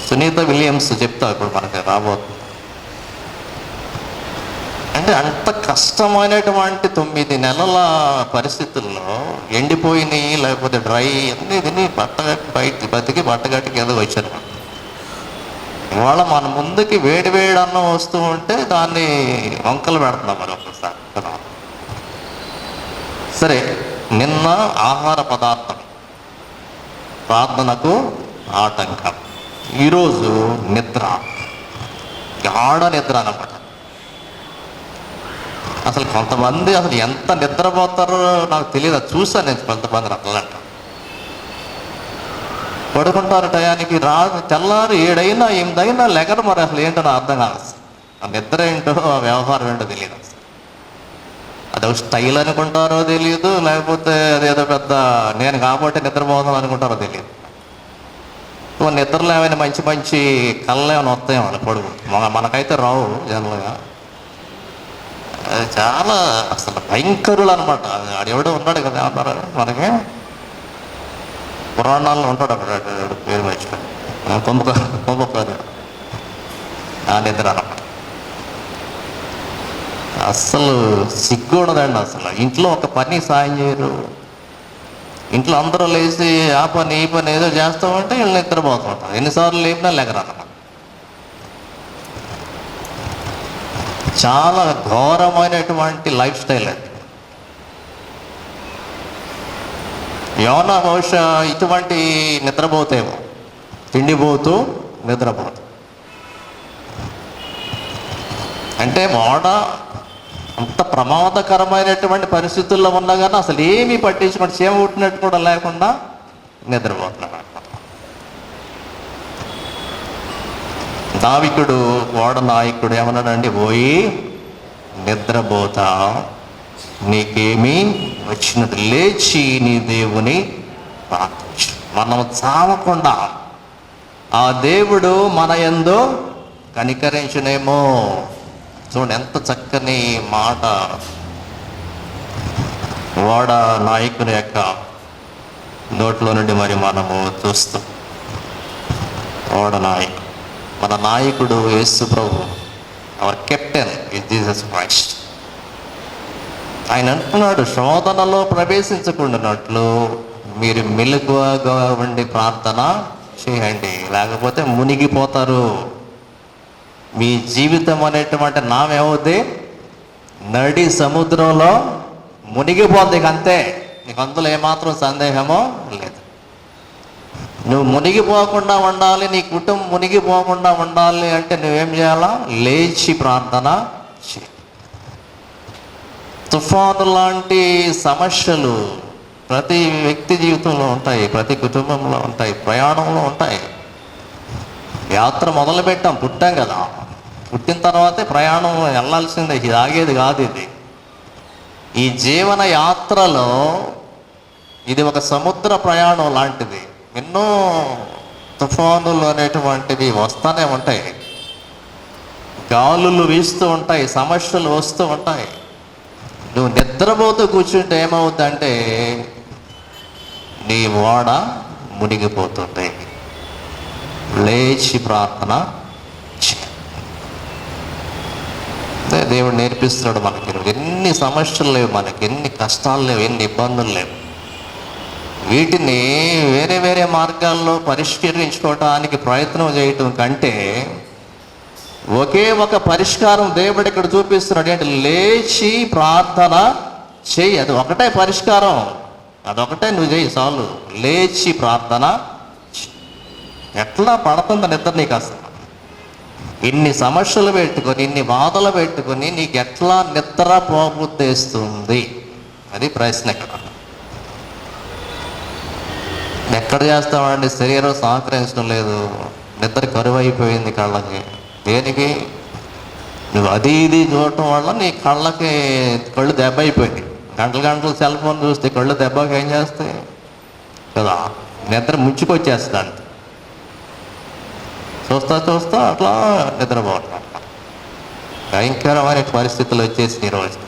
సునీత విలియమ్స్ చెప్తా ఇప్పుడు మనకి రాబోతుంది. అంటే అంత కష్టమైనటువంటి 9 నెలల పరిస్థితుల్లో ఎండిపోయినాయి, లేకపోతే డ్రై అన్నీ తిని బతికి బట్టగట్టికి ఏదో వచ్చారు. ఇవాళ మన ముందుకి వేడి అన్నం వస్తూ ఉంటే దాన్ని వంకలు పెడుతున్నాం మరి ఒక్కసారి కదా. సరే, నిన్న ఆహార పదార్థం ప్రార్థనకు ఆటంకం, ఈరోజు నిద్ర, గాఢ నిద్ర అన్నమాట. అసలు కొంతమంది అసలు ఎంత నిద్రపోతారో నాకు తెలియదు. అది చూసాను నేను కొంతమంది అట్లంట. పడుకుంటారు టయానికి, తెల్లారు 7 అయినా 8 అయినా లెగరు. మరి అసలు ఏంటో నాకు అర్థం కాదు. ఆ నిద్ర ఏంటో, ఆ వ్యవహారం ఏంటో తెలియదు. అదో స్టైల్ అనుకుంటారో తెలియదు, లేకపోతే అదేదో పెద్ద నేను కాబట్టి నిద్రపోదాం అనుకుంటారో తెలియదు. నిద్రలో ఏమైనా మంచి మంచి కళ్ళు ఏమైనా వస్తాయేమో అని పొడుగు. మనకైతే రావు జనరల్గా. అది చాలా అసలు భయంకరులు అనమాట. ఆడెవడో ఉన్నాడు కదా, ఏమన్నారు మనకి పురాణాల్లో ఉంటాడు అక్కడ, పేరు మర్చిపోయి కుంభకారు. ఆ నిద్ర అనమాట. అస్సలు సిగ్గు ఉండదండి. అసలు ఇంట్లో ఒక పని సాయం చేయరు. ఇంట్లో అందరూ లేచి ఆ పని ఈ పని ఏదో చేస్తామంటే వీళ్ళు నిద్రపోతుంటారు. ఎన్నిసార్లు లేపినా లెగరన్నమాట. చాలా ఘోరమైనటువంటి లైఫ్ స్టైల్ అండి. యోనా బహుశా ఇటువంటి నిద్రపోతేమో, తిండిపోతూ నిద్రపోతూ. అంటే వాడ అంత ప్రమాదకరమైనటువంటి పరిస్థితుల్లో ఉన్నా కానీ అసలు ఏమీ పట్టించుకోండి, చీమ పుట్టినట్టు కూడా లేకుండా నిద్రపోతున్నాడు. దావీదుడు వాడ నాయకుడు ఏమన్నాడండి? పోయి నిద్రపోతా, నీకేమీ వచ్చినది, లేచి నీ దేవుని ప్రార్థించు. మనం చావకుండా ఆ దేవుడు మన యందు కనికరించునేమో. చూడండి ఎంత చక్కని మాట వాడ నాయకుని యొక్క నోట్లో నుండి మరి మనము చూస్తాం. వాడ నాయకుడు, మన నాయకుడు యేసు ప్రభు, our captain is Jesus Christ. ఆయన అంటున్నాడు, శోధనలో ప్రవేశించకుండానట్లు మీరు మెలకువగా ఉండి ప్రార్థన చేయండి, లేకపోతే మునిగిపోతారు. మీ జీవితం అనేటువంటి నామేమవుద్ది? నడి సముద్రంలో మునిగిపోద్ది. అంతే, నీకు అందులో ఏమాత్రం సందేహమో లేదు. నువ్వు మునిగిపోకుండా ఉండాలి, నీ కుటుంబం మునిగిపోకుండా ఉండాలి అంటే నువ్వేం చేయాలా? లేచి ప్రార్థన చేయి. తుఫాను లాంటి సమస్యలు ప్రతి వ్యక్తి జీవితంలో ఉంటాయి, ప్రతి కుటుంబంలో ఉంటాయి, ప్రయాణంలో ఉంటాయి. యాత్ర మొదలుపెట్టాం, పుట్టాం కదా, పుట్టిన తర్వాతే ప్రయాణం వెళ్ళాల్సిందే, ఇది ఆగేది కాదు. ఈ జీవన యాత్రలో ఇది ఒక సముద్ర ప్రయాణం లాంటిది. ఎన్నో తుఫానులు అనేటువంటివి వస్తూనే ఉంటాయి, గాలులు వీస్తూ ఉంటాయి, సమస్యలు వస్తూ ఉంటాయి. నువ్వు నిద్రపోతూ కూర్చుంటే ఏమవుతుందంటే నీ ఓడ మునిగిపోతుంది. లేచి ప్రార్థన దేవుడు నేర్పిస్తున్నాడు మనకి. ఎన్ని సమస్యలు లేవు మనకి, ఎన్ని కష్టాలు లేవు, ఎన్ని ఇబ్బందులు లేవు. వీటిని వేరే వేరే మార్గాల్లో పరిష్కరించుకోవటానికి ప్రయత్నం చేయటం కంటే ఒకే ఒక పరిష్కారం దేవుడు ఇక్కడ చూపిస్తున్నాడు. అంటే లేచి ప్రార్థన చెయ్యి. అది ఒకటే పరిష్కారం, అదొకటే నువ్వు చెయ్యి చాలు. లేచి ప్రార్థన. ఎట్లా పడుతుంది నిద్ర నీకు? అసలు ఇన్ని సమస్యలు పెట్టుకొని, ఇన్ని బాధలు పెట్టుకొని నీకు ఎట్లా నిద్ర పోబుద్దేస్తుంది? అది ప్రశ్న. ఎక్కడ చేస్తామండి? శరీరం సహకరించడం లేదు, నిద్ర కరువు అయిపోయింది కళ్ళకి. దేనికి? నువ్వు అది ఇది చూడటం వల్ల నీ కళ్ళు దెబ్బ అయిపోయింది. గంటలు గంటలు సెల్ ఫోన్ చూస్తే కళ్ళు దెబ్బకి ఏం చేస్తాయి కదా, నిద్ర ముంచుకొచ్చేస్తుంది. అంతే, చూస్తా అట్లా నిద్రపోవటం. భయంకరమైన పరిస్థితులు వచ్చేసి ఈరోజు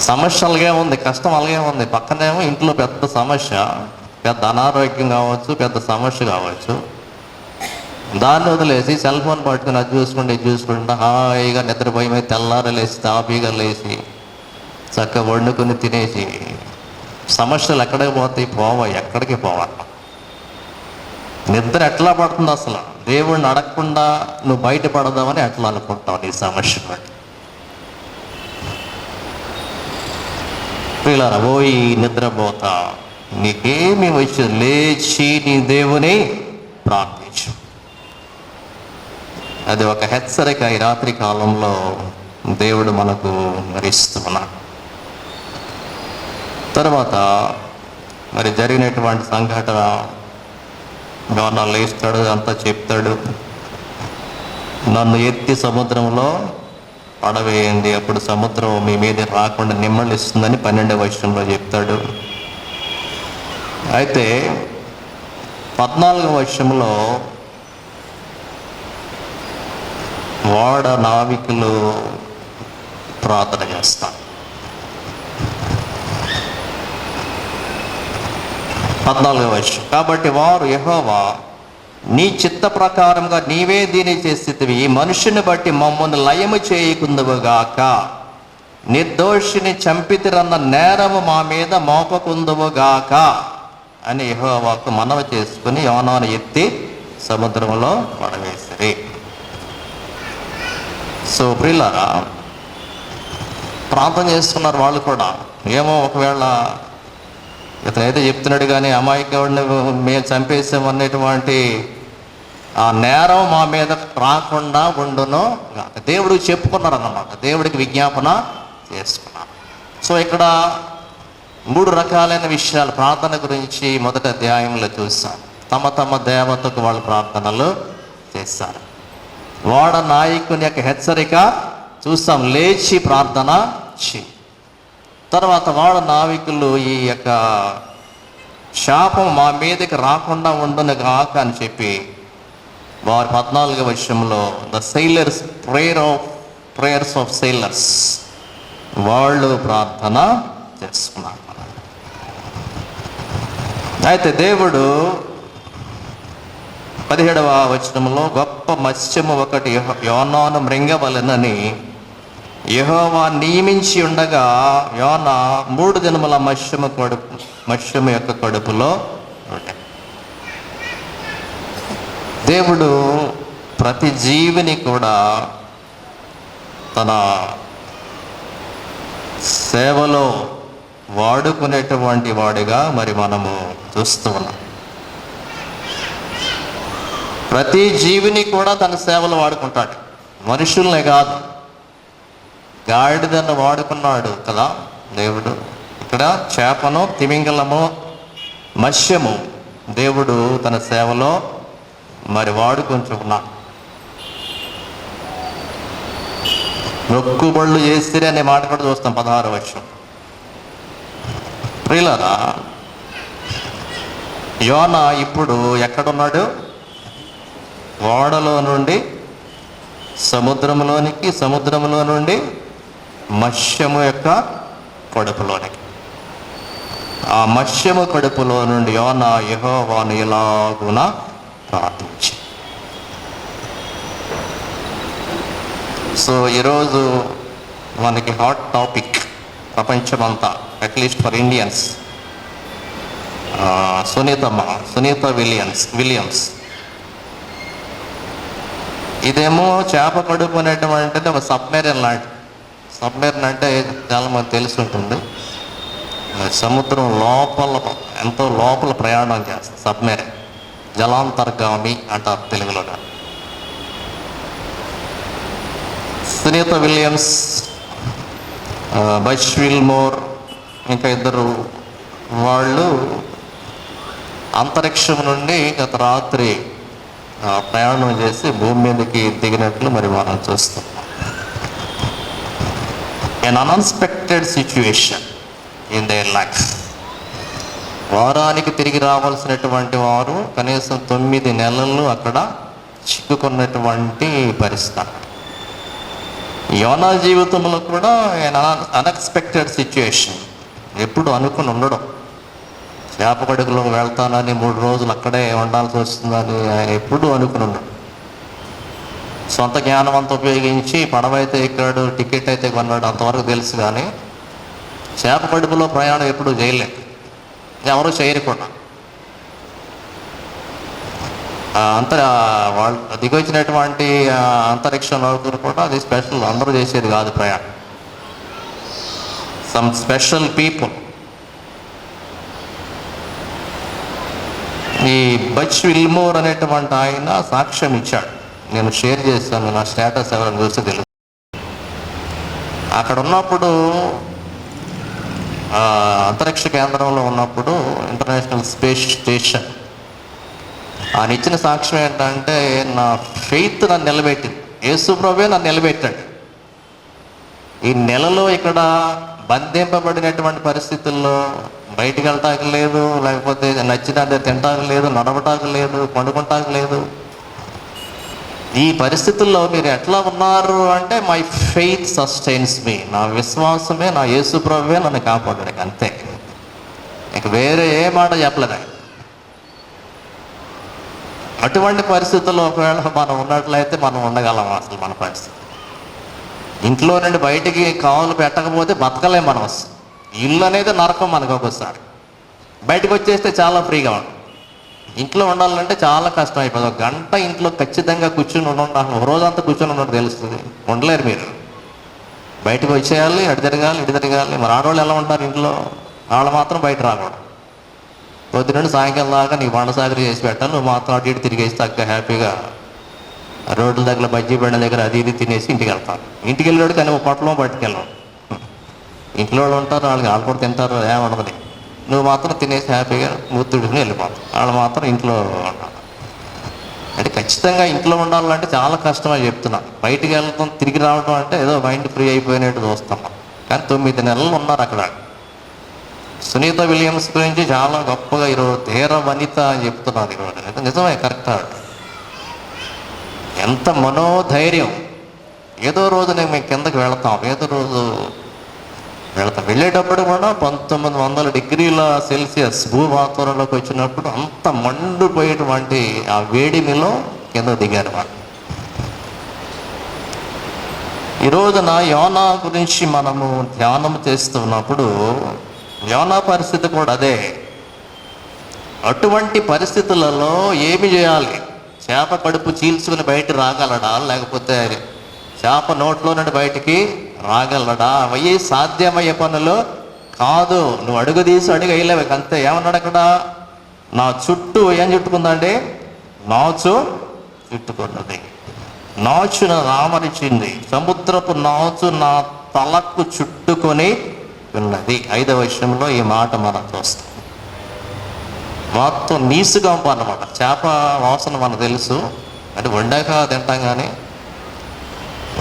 సమస్య అలాగే ఉంది, కష్టం అలాగే ఉంది. పక్కనేమో ఇంట్లో పెద్ద సమస్య, పెద్ద అనారోగ్యం కావచ్చు, పెద్ద సమస్య కావచ్చు. దాన్ని వదిలేసి సెల్ ఫోన్ పట్టుకుని అది చూసుకుంటా హాయిగా నిద్రపోయి మీద తెల్లార లేచి తాపీగా లేచి చక్కగా వండుకొని తినేసి సమస్యలు ఎక్కడికి పోతాయి? ఎక్కడికి పోవాలి. నిద్ర ఎట్లా పడుతుంది అసలు? దేవుడిని అడగకుండా నువ్వు బయటపడదామని ఎట్లా అనుకుంటావు నీ సమస్య బట్టి? పిల్లరా పోయి నిద్రపోతా, నీకేమీ వచ్చి లేచి నీ దేవుని ప్రార్థించు. అది ఒక హెచ్చరిక ఈ రాత్రి కాలంలో దేవుడు మనకు ఇస్తున్నాడు. తర్వాత మరి జరిగినటువంటి సంఘటన గవర్నర్ లేస్తాడు, అంతా చెప్తాడు. నన్ను ఎత్తి సముద్రంలో పడవేయండి, అప్పుడు సముద్రం మీ మీద రాకుండా నిమ్మళిస్తుందని 12వ వచనంలో చెప్తాడు. అయితే 14వ వచనంలో ఓడ నావికులు ప్రార్థన చేస్తారు. 14వ వచనం, కాబట్టి వారు యెహోవా నీ చిత్త ప్రకారంగా నీవే దీని చేసేవి, ఈ మనుషుని బట్టి మమ్మల్ని లయము చేయకుందువుగాక, నిర్దోషిని చంపితిరన్న నేరము మా మీద మోపకుందువుగాక అని యెహోవాకు మనవి చేసుకుని యోనాను ఎత్తి సముద్రంలో పడవేసిరి. సో ప్రియులారా, ప్రార్థన చేస్తున్నారు వాళ్ళు కూడా. ఏమో ఒకవేళ ఇతను అయితే చెప్తున్నాడు కానీ అమాయకుడిని మేము చంపేసామనేటువంటి ఆ నేరం మా మీద రాకుండా ఉండును. దేవుడు చెప్పుకున్నారు అన్నమాట, దేవుడికి విజ్ఞాపన చేసుకున్నారు. సో ఇక్కడ 3 రకాలైన విషయాలు ప్రార్థన గురించి మొదటి అధ్యాయంలో చూస్తాం. తమ దేవతకు వాళ్ళు ప్రార్థనలు చేస్తారు. ఓడ నాయకుని యొక్క హెచ్చరిక చూస్తాం, లేచి ప్రార్థన చేయి. తర్వాత ఓడ నావికులు ఈ యొక్క శాపం మా మీదకి రాకుండా ఉండును గాక అని చెప్పి వారు 14వ వచనంలో the sailors prayers of sailors వాళ్ళు ప్రార్థన చేసుకున్నారు. అయితే దేవుడు 17వ వచనంలో గొప్ప మత్స్యము ఒకటి యోనాను మృంగవలెనని యెహోవా నియమించి ఉండగా యోన 3 దినముల మత్స్యము యొక్క కడుపులో ఉండే. దేవుడు ప్రతి జీవిని కూడా తన సేవలో వాడుకునేటువంటి వాడిగా మరి మనము చూస్తూ ఉన్నాం. ప్రతి జీవిని కూడా తన సేవలో వాడుకుంటాడు, మనుషుల్నే కాదు. గాడిదను వాడుకున్నాడు కదా దేవుడు. ఇక్కడ చేపను, తిమింగలము, మత్స్యము దేవుడు తన సేవలో మరి వాడుకుంటున్నా. మొక్కుబళ్ళు చేస్తే అనే మాట కూడా చూస్తాం 16వ వచనం. ప్రియులారా, యోన ఇప్పుడు ఎక్కడున్నాడు? ఓడలో నుండి సముద్రంలోనికి, సముద్రంలో నుండి మత్స్యము యొక్క కడుపులోనికి. ఆ మత్స్యము కడుపులో నుండి యోన యెహోవాను ఎలాగున ప్రార్థించి. సో ఈరోజు మనకి హాట్ టాపిక్ ప్రపంచమంతా, at least for Indians, Sunita Williams. ఇదేమో చేప కడుపు అనేటువంటిది ఒక సబ్మెరీన్ లాంటి. సబ్మెరీన్ అంటే చాలా మంది తెలిసి ఉంటుంది. సముద్రం లోపల, ఎంతో లోపల ప్రయాణం చేస్తుంది సబ్మెరీన్. జలాంతర్గామి అంటారు తెలుగులో. సునీత విలియమ్స్, బచ్ విల్మోర్, ఇంకా 2 వాళ్ళు అంతరిక్షం నుండి గత రాత్రి ప్రయాణం చేసి భూమి మీదకి దిగినట్లు మరి మనం చూస్తాం. An unexpected situation in their life. వారానికి తిరిగి రావాల్సినటువంటి వారు కనీసం 9 నెలలు అక్కడ చిక్కుకున్నటువంటి పరిస్థితి. యోనా జీవితంలో కూడా అన్ఎక్స్పెక్టెడ్ సిచ్యువేషన్. ఎప్పుడు అనుకుని ఉండడం. చేప కడుపులో వెళ్తానని 3 రోజులు అక్కడే ఉండాల్సి వస్తుందని ఆయన ఎప్పుడు అనుకుని ఉండడు. సొంత జ్ఞానం అంతా ఉపయోగించి పడవ అయితే ఎక్కాడు, టికెట్ అయితే కొన్నాడు, అంతవరకు తెలుసు. కానీ చేప కడుపులో ప్రయాణం ఎప్పుడు చేయలేదు, ఎవరు చేయరు కూడా. వాళ్ళు దిగొచ్చినటువంటి అంతరిక్ష నౌకరు కూడా అది స్పెషల్, అందరూ చేసేది కాదు ప్రయాణం. Some special people. ఈ బచ్ విల్మోర్ అనేటువంటి ఆయన సాక్ష్యం ఇచ్చాడు. నేను షేర్ చేశాను, నా స్టేటస్ ఎవరైనా చూస్తే తెలుసు. అక్కడ ఉన్నప్పుడు అంతరిక్ష కేంద్రంలో ఉన్నప్పుడు, ఇంటర్నేషనల్ స్పేస్ స్టేషన్, ఆయన ఇచ్చిన సాక్ష్యం ఏంటంటే, నా ఫెయిత్ నన్ను నిలబెట్టింది, యేసు ప్రభువే నన్ను నిలబెట్టాడు. ఈ నెలలో ఇక్కడ బంధింపబడినటువంటి పరిస్థితుల్లో బయటికి వెళ్ళటానికి లేదు, లేకపోతే నచ్చినట్టు తినటానికి లేదు, నడవటానికి లేదు, పండుకుంటానికి లేదు. ఈ పరిస్థితుల్లో మీరు ఎట్లా ఉన్నారు అంటే, మై ఫెయిత్ సస్టైన్స్ మీ, నా విశ్వాసమే, నా యేసు ప్రభువే నన్ను కాపాడాడు. అంతే, ఇక వేరే ఏ మాట చెప్పలేదు. అటువంటి పరిస్థితుల్లో ఒకవేళ మనం ఉన్నట్లయితే మనం ఉండగలం. అసలు మన పరిస్థితి, ఇంట్లో నుండి బయటికి కావులు పెట్టకపోతే బతకలేం మనం. అసలు ఇల్లు అనేది నరకం మనకు. ఒక్కోసారి బయటకు వచ్చేస్తే చాలా ఫ్రీగా ఉంటుంది. ఇంట్లో ఉండాలంటే చాలా కష్టం అయిపోతుంది. 1 గంట ఇంట్లో ఖచ్చితంగా కూర్చుని ఉండాలి. ఒక రోజంతా కూర్చొని ఉండడం తెలుస్తుంది, ఉండలేరు మీరు. బయటకు వచ్చేయాలి, అటు తిరగాలి. మరి ఆడవాళ్ళు ఎలా ఉంటారు ఇంట్లో? వాళ్ళు మాత్రం బయట రాకూడదు. పొద్దు నుండి సాయంకాలం దాకా నీకు వండసాగరి చేసి పెట్టాలి, నువ్వు మాత్రం అటు ఇటు తిరిగేసి తగ్గ హ్యాపీగా రోడ్ల దగ్గర బజ్జీ బండ దగ్గర అది ఇది తినేసి ఇంటికి వెళ్తాను. ఇంటికి వెళ్ళాడు కానీ ఒక పొట్టలో బయటకెళ్ళాం. ఇంట్లో వాళ్ళు ఉంటారు, వాళ్ళు కూడా తింటారు, ఏమన్నది. నువ్వు మాత్రం తినేసి హ్యాపీగా మూతుడుకుని వెళ్ళిపోతావు. వాళ్ళు మాత్రం ఇంట్లో ఉంటారు. అంటే ఖచ్చితంగా ఇంట్లో ఉండాలంటే చాలా కష్టమని చెప్తున్నా. బయటికి వెళ్ళడం, తిరిగి రావడం అంటే ఏదో మైండ్ ఫ్రీ అయిపోయినట్టు చూస్తాం. కానీ 9 నెలలు ఉన్నారు అక్కడ. సునీత విలియమ్స్ గురించి చాలా గొప్పగా ఈరోజు ధీర వనిత అని చెప్తున్నారు ఈరోజు. అయితే నిజమే, కరెక్ట్. ఎంత మనోధైర్యం. ఏదో రోజు మేము కిందకి వెళతాం, ఏదో రోజు వెళతాం. వెళ్ళేటప్పుడు కూడా 1900 డిగ్రీల సెల్సియస్ భూ వాతావరణంలోకి వచ్చినప్పుడు అంత మండిపోయేటువంటి ఆ వేడిమిలో కింద దిగారు వాళ్ళు. ఈ రోజున యోనా గురించి మనము ధ్యానం చేస్తున్నప్పుడు యోనా పరిస్థితి కూడా అదే. అటువంటి పరిస్థితులలో ఏమి చేయాలి? చేప కడుపు చీల్చుకుని బయట రాగలడా, లేకపోతే చేప నోట్లో నుండి బయటికి రాగలడా? అవి సాధ్యమయ్యే పనులు కాదు. నువ్వు అడుగు తీసి అడుగు వేయలేవు. అంతే. ఏమన్నాడు అక్కడ? నా చుట్టూ ఏం చుట్టుకుందండి? నాచు చుట్టుకున్నది. నాచును రామరిచింది. సముద్రపు నాచు నా తలకు చుట్టుకొని ఉన్నది. 5వ వచనంలో ఈ మాట మనం చూస్తాం. మొత్తం నీసుగంప అన్నమాట. చేప వాసన మనకు తెలుసు, అంటే వండాక తింటాం, కానీ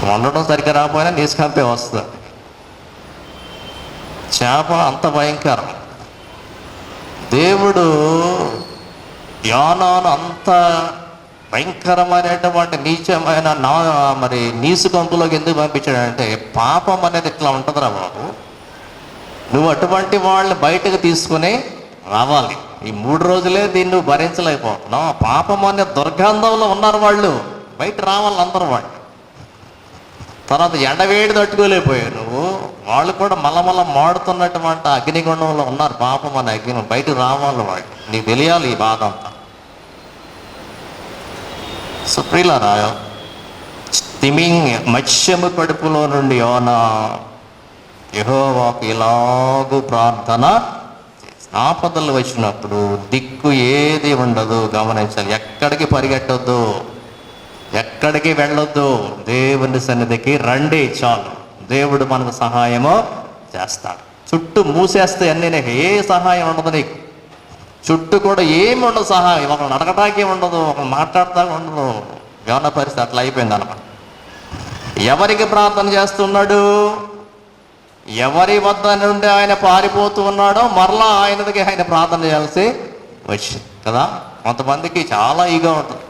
వండడం సరిగ్గా రాకపోయినా నీసుగంపే వస్తుంది. చేప అంత భయంకరం. దేవుడు యోనాను అంత భయంకరమైనటువంటి నీచమైన మరి నీసుగంపులోకి ఎందుకు పంపించాడంటే, పాపం అనేది ఇట్లా ఉంటుందిరా బాబు, నువ్వు అటువంటి వాళ్ళని బయటకు తీసుకుని రావాలి. ఈ 3 రోజులే దీన్ని నువ్వు భరించలేకపోతున్నావు. పాపం అనే దుర్గంధంలో ఉన్నారు వాళ్ళు, బయట రావాలి అందరూ వాళ్ళు. తర్వాత ఎండవేడి తట్టుకోలేకపోయావు నువ్వు. వాళ్ళు కూడా మలమల మాడుతున్నటువంటి అగ్నిగుండంలో ఉన్నారు. పాపం అనే అగ్ని బయటకు రావాలి వాళ్ళు. నీకు తెలియాలి ఈ బాధ అంతా. సుప్రియులారా, మత్స్యము కడుపులో నుండి యోనా యెహోవాకు ఇలాగూ ప్రార్థన. ఆపదలు వచ్చినప్పుడు దిక్కు ఏది ఉండదు. గమనించాలి. ఎక్కడికి పరిగెట్టొద్దు, ఎక్కడికి వెళ్ళొద్దు. దేవుని సన్నిధికి రండి చాలు. దేవుడు మనకు సహాయము చేస్తాడు. చుట్టూ మూసేస్తే అన్నీ నీకు ఏ సహాయం ఉండదు. నీకు చుట్టూ కూడా ఏమి ఉండదు సహాయం. ఒకళ్ళు అడగటానికి ఉండదు, ఒకళ్ళు మాట్లాడతా ఉండదు. యోనా పరిస్థితి అట్లా అయిపోయింది అన్నమాట. ఎవరికి ప్రార్థన చేస్తున్నాడు? ఎవరి వద్ద నుండి ఆయన పారిపోతూ ఉన్నాడో మరలా ఆయనకి ఆయన ప్రార్థన చేయాల్సి వచ్చింది కదా. కొంతమందికి చాలా ఈగా ఉంటుంది.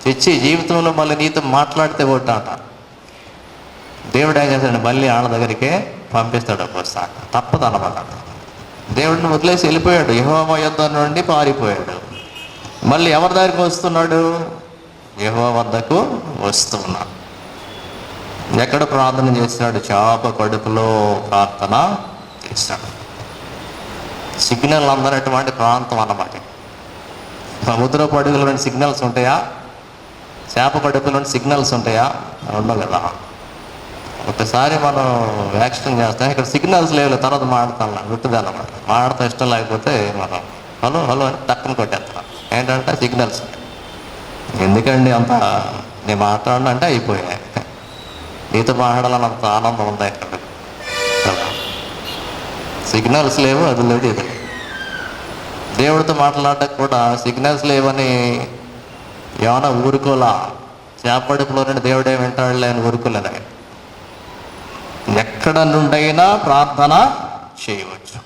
తెచ్చి జీవితంలో మళ్ళీ నీతో మాట్లాడితే కొట్టాట. దేవుడు ఏం చేస్తాడు? మళ్ళీ ఆళ్ళ దగ్గరికే పంపిస్తాడు. ఒక్కోసారి తప్పదు అన్నమాట. దేవుడిని వదిలేసి వెళ్ళిపోయాడు. యెహోవా యొద్ద నుండి పారిపోయాడు. మళ్ళీ ఎవరి దగ్గరికి వస్తున్నాడు? యెహోవా వద్దకు వస్తున్నాడు. ఎక్కడ ప్రార్థన చేస్తున్నాడు? చేప కడుపులో ప్రార్థన చేస్తాడు. సిగ్నల్ అందనటువంటి ప్రాంతం అన్నమాట. సముద్ర పడుగులో సిగ్నల్స్ ఉంటాయా? చేప కడుపులో సిగ్నల్స్ ఉంటాయా? ఉండవు కదా. ఒకసారి మనం యాక్సిడెంట్ చేస్తాం, ఇక్కడ సిగ్నల్స్ లేవు. తర్వాత మాడతాం, గుర్తుంది అన్నమాట. మాడతాం ఇష్టం లేకపోతే మనం హలో హలో అని టక్కున కొట్టేస్తాం. ఏంటంటే సిగ్నల్స్. ఎందుకండి అంత నేను మాట్లాడినా అంటే అయిపోయాయి. నీతో మాట్లాడాలని అంత ఆనందం ఉంది ఇక్కడ కదా. సిగ్నల్స్ లేవు, అది లేదు, ఇది. దేవుడితో మాట్లాడడానికి కూడా సిగ్నల్స్ లేవని యోనా ఊరుకోలా. చేపడుపులో నుండి దేవుడే వింటాడులే అని ఊరుకోలేదు. ఎక్కడ నుండైనా ప్రార్థన చేయవచ్చు.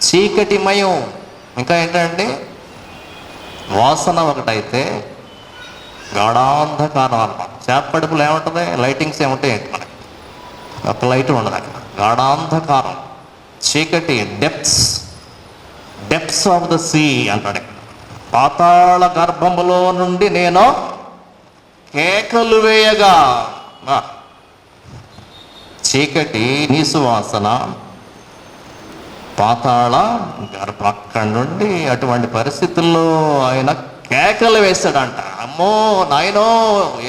చీకటిమయం. ఇంకా ఏంటంటే వాసన ఒకటైతే గాఢాంధకారం అన్నమాట. చేపడుపులు ఏముంటుంది? లైటింగ్స్ ఏముంటాయి ఏంటి మనకి? ఒక లైట్ ఉండదు అక్కడ. గాఢాంధకారం, చీకటి. డెప్త్స్ ఆఫ్ ద సీ అంటాడు. పాతాళ గర్భములో నుండి నేను కేకలు వేయగా. చీకటి, నీసువాసన, పాతాళ గర్భం. అక్కడి నుండి అటువంటి పరిస్థితుల్లో ఆయన కేకలు వేస్తాడంట. అమ్మో నాయనో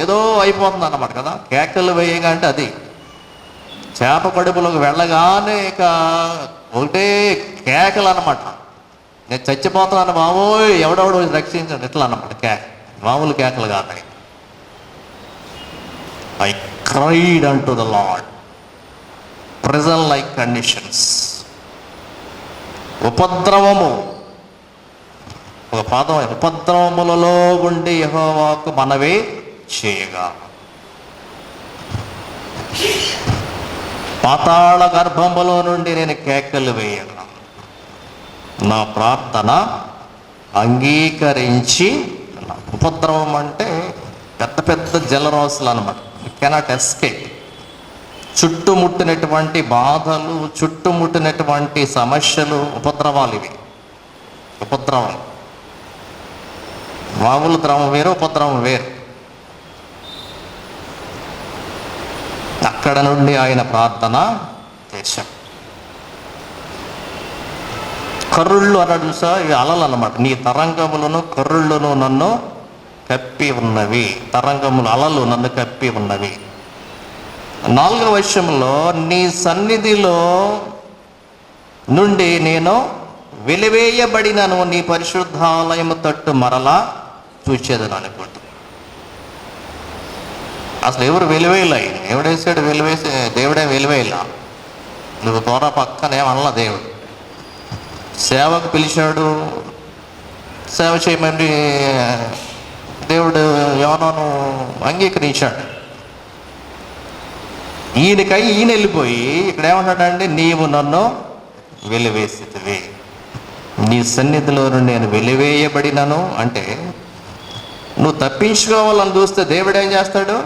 ఏదో అయిపోతుంది అన్నమాట కదా. కేకలు వేయగా అంటే అది చేప కడుపులోకి వెళ్ళగానే ఇక ఒకటే కేకలు అన్నమాట. నేను చచ్చిపోతున్నాను బాబోయ్, ఎవడెవడు రక్షించండి, ఇట్లా అన్నమాట. మామూలు కేకలు కాదు. I cried unto the Lord. Prison like conditions. ఉపద్రవము, ఒక పదం, ఉపద్రవములలో ఉండి యెహోవాకు మనవి చేయగా. పాతాళ గర్భములో నుండి నేను కేకలు వేయగా నా ప్రార్థన అంగీకరించి. ఉపద్రవం అంటే పెద్ద పెద్ద జలరాశులు అన్నమాట. Cannot escape. చుట్టుముట్టినటువంటి బాధలు, చుట్టుముట్టినటువంటి సమస్యలు, ఉపద్రవాలు ఇవి. ఉపద్రవం మామూలు ద్రవం వేరు, ఉపద్రవం వేరు. అక్కడ నుండి ఆయన ప్రార్థన చేశాడు. కర్రుళ్ళు అన్నాడు చూసా, ఇవి అలలు అన్నమాట. నీ తరంగములను కర్రుళ్ళను నన్ను కప్పి ఉన్నవి. తరంగములు అలలు నన్ను కప్పి ఉన్నవి. 4వ వచనంలో నీ సన్నిధిలో నుండి నేను వెలివేయబడినను, నీ పరిశుద్ధాలయము తట్టు మరలా చూచేదని అనుకుంటా. అసలు ఎవరు వెలివేయలే, ఎవడేసాడు వెలివేసి? దేవుడే వెలివేయలా. నువ్వు త్వర పక్కనేమనలా. దేవుడు సేవకు పిలిచాడు, సేవ చేయమని దేవుడు యోనాను అంగీకరించాడు. ఈయన వెళ్ళిపోయి ఇక్కడ ఏమంటాడంటే, నీవు నన్ను వెలివేసితివి, నీ సన్నిధిలో నేను వెలివేయబడినను అంటే నువ్వు తప్పించుకోవాలని చూస్తే దేవుడు ఏం చేస్తాడు?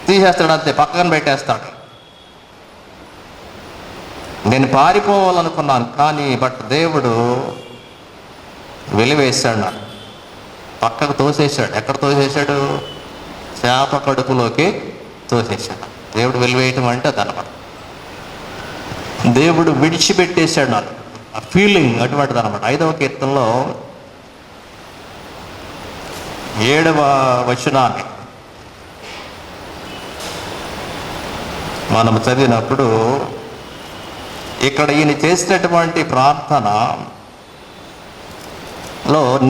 తీసేస్తాడు, అంతే, పక్కన పెట్టేస్తాడు. నేను పారిపోవాలనుకున్నాను కానీ దేవుడు వెలివేశాడు, నన్ను పక్కకు తోసేశాడు. ఎక్కడ తోసేశాడు? చేప కడుపులోకి తోసేశాడు. దేవుడు వెలివేయటం అంటే అదనమాట. దేవుడు విడిచిపెట్టేశాడు నన్ను. ఆ ఫీలింగ్ అటువంటిది అనమాట. 5వ కీర్తనలో 7వ వచనాన్ని మనం చదివినప్పుడు ఇక్కడ ఈయన చేసినటువంటి ప్రార్థనలో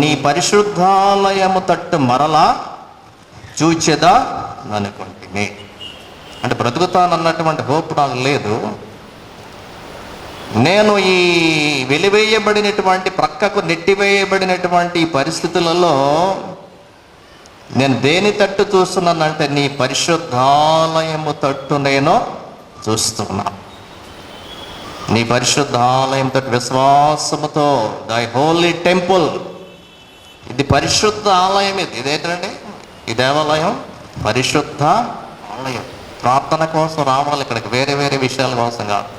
నీ పరిశుద్ధాలయము తట్టు మరలా చూచెదా అనుకుంటుని అంటే బ్రతుకుతానన్నటువంటి హోప్ నాకు లేదు. నేను ఈ వెలివేయబడినటువంటి, ప్రక్కకు నెట్టివేయబడినటువంటి పరిస్థితులలో నేను దేని తట్టు చూస్తున్నానంటే నీ పరిశుద్ధాలయము తట్టు నేను చూస్తున్నా. నీ పరిశుద్ధాలయం తట్టు విశ్వాసముతో, దై హోలీ టెంపుల్, ఇది పరిశుద్ధ ఆలయం. ఇదేంటండి? ఈ దేవాలయం పరిశుద్ధ ఆలయం. ప్రార్థన కోసం రావాలి ఇక్కడికి, వేరే వేరే విషయాల కోసం కాదు.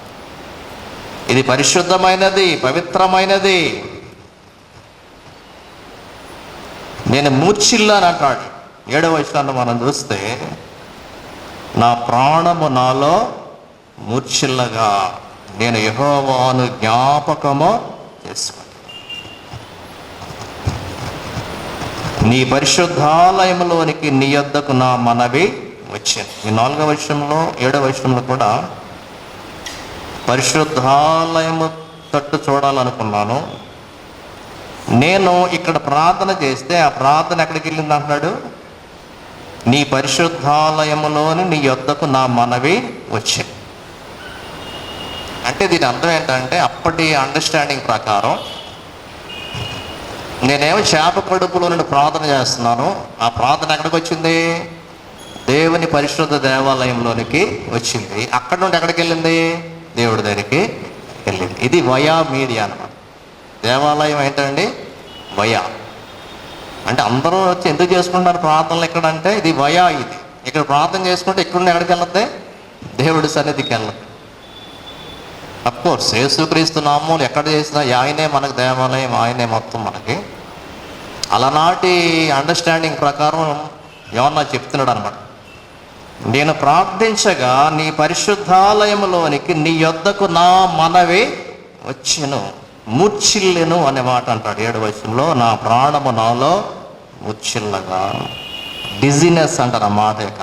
ఇది పరిశుద్ధమైనది, పవిత్రమైనది. నేను మూర్ఛిల్లాను అంటాడు. 7వ వచనాన్ని మనం చూస్తే, నా ప్రాణము నాలో మూర్ఛిల్లగా నేను యెహోవాను జ్ఞాపకము చేసుకుంటాను. నీ పరిశుద్ధాలయంలోనికి నీ యొద్దకు నా మనవి వచ్చింది. ఈ 4వ వచనంలో 7వ వచనంలో కూడా పరిశుద్ధాలయము తట్టు చూడాలనుకున్నాను. నేను ఇక్కడ ప్రార్థన చేస్తే ఆ ప్రార్థన ఎక్కడికి వెళ్ళింది అంటున్నాడు? నీ పరిశుద్ధాలయములోని నీ యొద్దకు నా మనవి వచ్చింది. అంటే దీని అర్థం ఏంటంటే, అప్పటి అండర్స్టాండింగ్ ప్రకారం నేనేమో చేప కడుపులో నుండి ప్రార్థన చేస్తున్నాను. ఆ ప్రార్థన ఎక్కడికి వచ్చింది? దేవుని పరిశుద్ధ దేవాలయంలోనికి వచ్చింది. అక్కడ నుండి ఎక్కడికి వెళ్ళింది? దేవుడి దగ్గరికి వెళ్ళింది. ఇది వయా మీడియా అన్నమాట. దేవాలయం ఏంటండి? వయా అంటే అందరూ వచ్చి ఎందుకు చేసుకుంటారు ప్రార్థనలు ఇక్కడ అంటే, ఇది వయా. ఇది ఇక్కడ ప్రార్థన చేసుకుంటే ఇక్కడ నుండి ఎక్కడికి వెళ్ళద్ది? దేవుడి సన్నిధికి వెళ్ళదు. అఫ్కోర్స్ యేసుక్రీస్తు నామములు ఎక్కడ చేసినా ఆయనే మనకు దేవాలయం, ఆయనే మొత్తం మనకి. అలనాటి అండర్స్టాండింగ్ ప్రకారం యోనా చెప్తున్నాడు అనమాట, నేను ప్రార్థించగా నీ పరిశుద్ధాలయంలోనికి నీ యొద్దకు నా మనవి వచ్చెను, మూర్ఛిల్లెను అనే మాట అంటాడు 7వ వచనంలో. నా ప్రాణము నాలో మూర్ఛిల్లగా, డిజినెస్ అంటారు ఆ మాట యొక్క.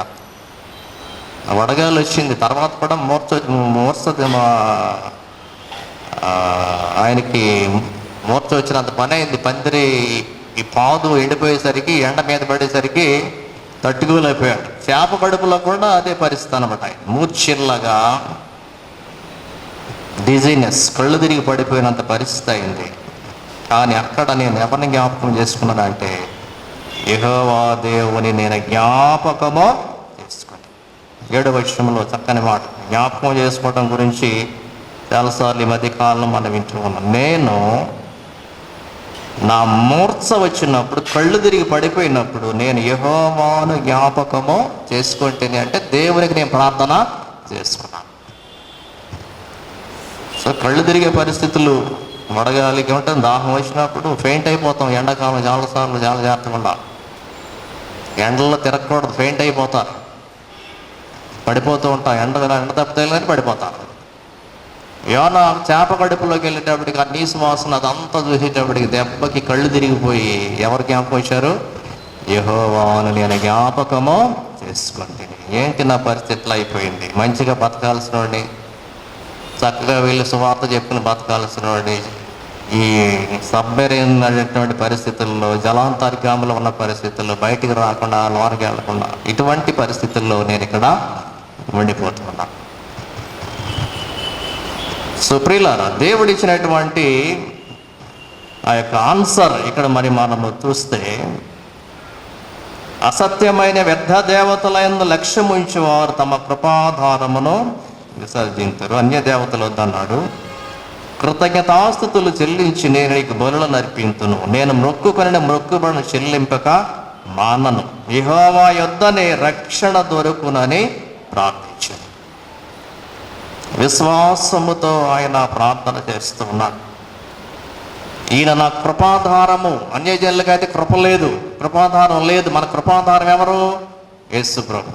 వడగాలి వచ్చింది, తర్వాత కూడా మూర్ఛ ఆయనకి మూర్ఛ వచ్చినంత పని అయింది. పందిరి ఈ పాదు ఎండిపోయేసరికి, ఎండ మీద పడేసరికి తట్టుకోలేకపోయాడు. చేప కడుపులో కూడా అదే పరిస్థితి అనమాట. మూర్ఛిల్లగా, డిజైనెస్, కళ్ళు తిరిగి పడిపోయినంత పరిస్థితి అయింది. కానీ అక్కడ నేను ఎవరిని జ్ఞాపకం చేసుకున్నానంటే, యెహోవా దేవుని నేను జ్ఞాపకము చేసుకుని. 7వ వచనంలో చక్కని మాట, జ్ఞాపకం చేసుకోవడం గురించి చాలాసార్లు ఈ మధ్యకాలంలో మనం వింటూ ఉన్నాం. నేను నా మూర్ఛ వచ్చినప్పుడు, కళ్ళు తిరిగి పడిపోయినప్పుడు నేను యెహోవాను జ్ఞాపకము చేసుకుంటేనే అంటే దేవునికి నేను ప్రార్థన చేసుకున్నాను. సో కళ్ళు తిరిగే పరిస్థితులు, వడగాలికి ఉంటుంది, దాహం వచ్చినప్పుడు ఫెయింట్ అయిపోతాం. ఎండాకాలం చాలాసార్లు చాలా జాగ్రత్తగా ఉండాలి. ఎండల్లో తిరగకూడదు, ఫెయింట్ అయిపోతారు. పడిపోతూ ఉంటాం, ఎండ తప్పితే పడిపోతాను. యోనా చేప కడుపులోకి వెళ్ళేటప్పటికి ఆ నీసు వాసన అదంతా చూసేటప్పటికి దెబ్బకి కళ్ళు తిరిగిపోయి ఎవరు జ్ఞాపకం వచ్చారు? యెహోవాను నేను జ్ఞాపకము చేసుకుంటుంది. ఏంటి నా పరిస్థితులు అయిపోయింది? మంచిగా బతకాల్సిన వాడిని, చక్కగా వెళ్ళి సువార్త చెప్పుకుని బతకాల్సిన వాడిని, ఈ సబ్మెరీన్ అనేటువంటి పరిస్థితుల్లో, జలాంతర్గాములో ఉన్న పరిస్థితుల్లో, బయటికి రాకుండా లోనికి వెళ్లకుండా ఇటువంటి పరిస్థితుల్లో నేను ఇక్కడ ఉండిపోతున్నా. సుప్రియులారా, దేవుడిచ్చినటువంటి ఆ యొక్క ఆన్సర్ ఇక్కడ మరి మనము చూస్తే, అసత్యమైన వ్యర్థ దేవతలైన లక్ష్యం ఉంచేవారు తమ కృపాధారమును విసర్జించరు. అన్య దేవతలు వద్దన్నాడు. కృతజ్ఞతాస్తుతులు చెల్లించి నేను నీకు బలులను అర్పింతును, నేను మొక్కుకొనిన మొక్కుబడులను చెల్లింపక మానను, యెహోవా యొద్దనే రక్షణ దొరుకునని ప్రార్థించాను. విశ్వాసముతో ఆయన ప్రార్థన చేస్తూ ఉన్నాడు. ఈయన నా కృపాధారము. అన్యజనులకు అయితే కృప లేదు, కృపాధారం లేదు. మన కృపాధారం ఎవరు? యేసు ప్రభు.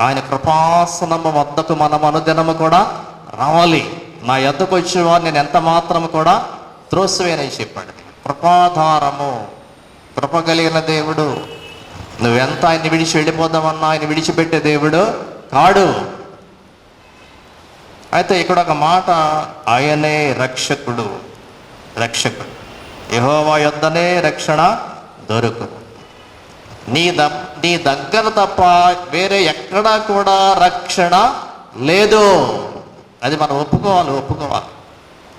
ఆయన కృపాసనము వద్దకు మనం అనుదినము కూడా రావాలి. నా యొద్దకు వచ్చేవారు నేను ఎంత మాత్రము కూడా త్రోసివేనని చెప్పాడు. కృపాధారము, కృప కలిగిన దేవుడు. నువ్వెంత ఆయన్ని విడిచి వెళ్ళిపోదామన్నా ఆయన విడిచిపెట్టే దేవుడు కాడు. అయితే ఇక్కడ ఒక మాట, ఆయనే రక్షకుడు. రక్షకుడు యెహోవా యొద్దనే రక్షణ దొరుకు. నీ దగ్గర తప్ప వేరే ఎక్కడా కూడా రక్షణ లేదు. అది మనం ఒప్పుకోవాలి.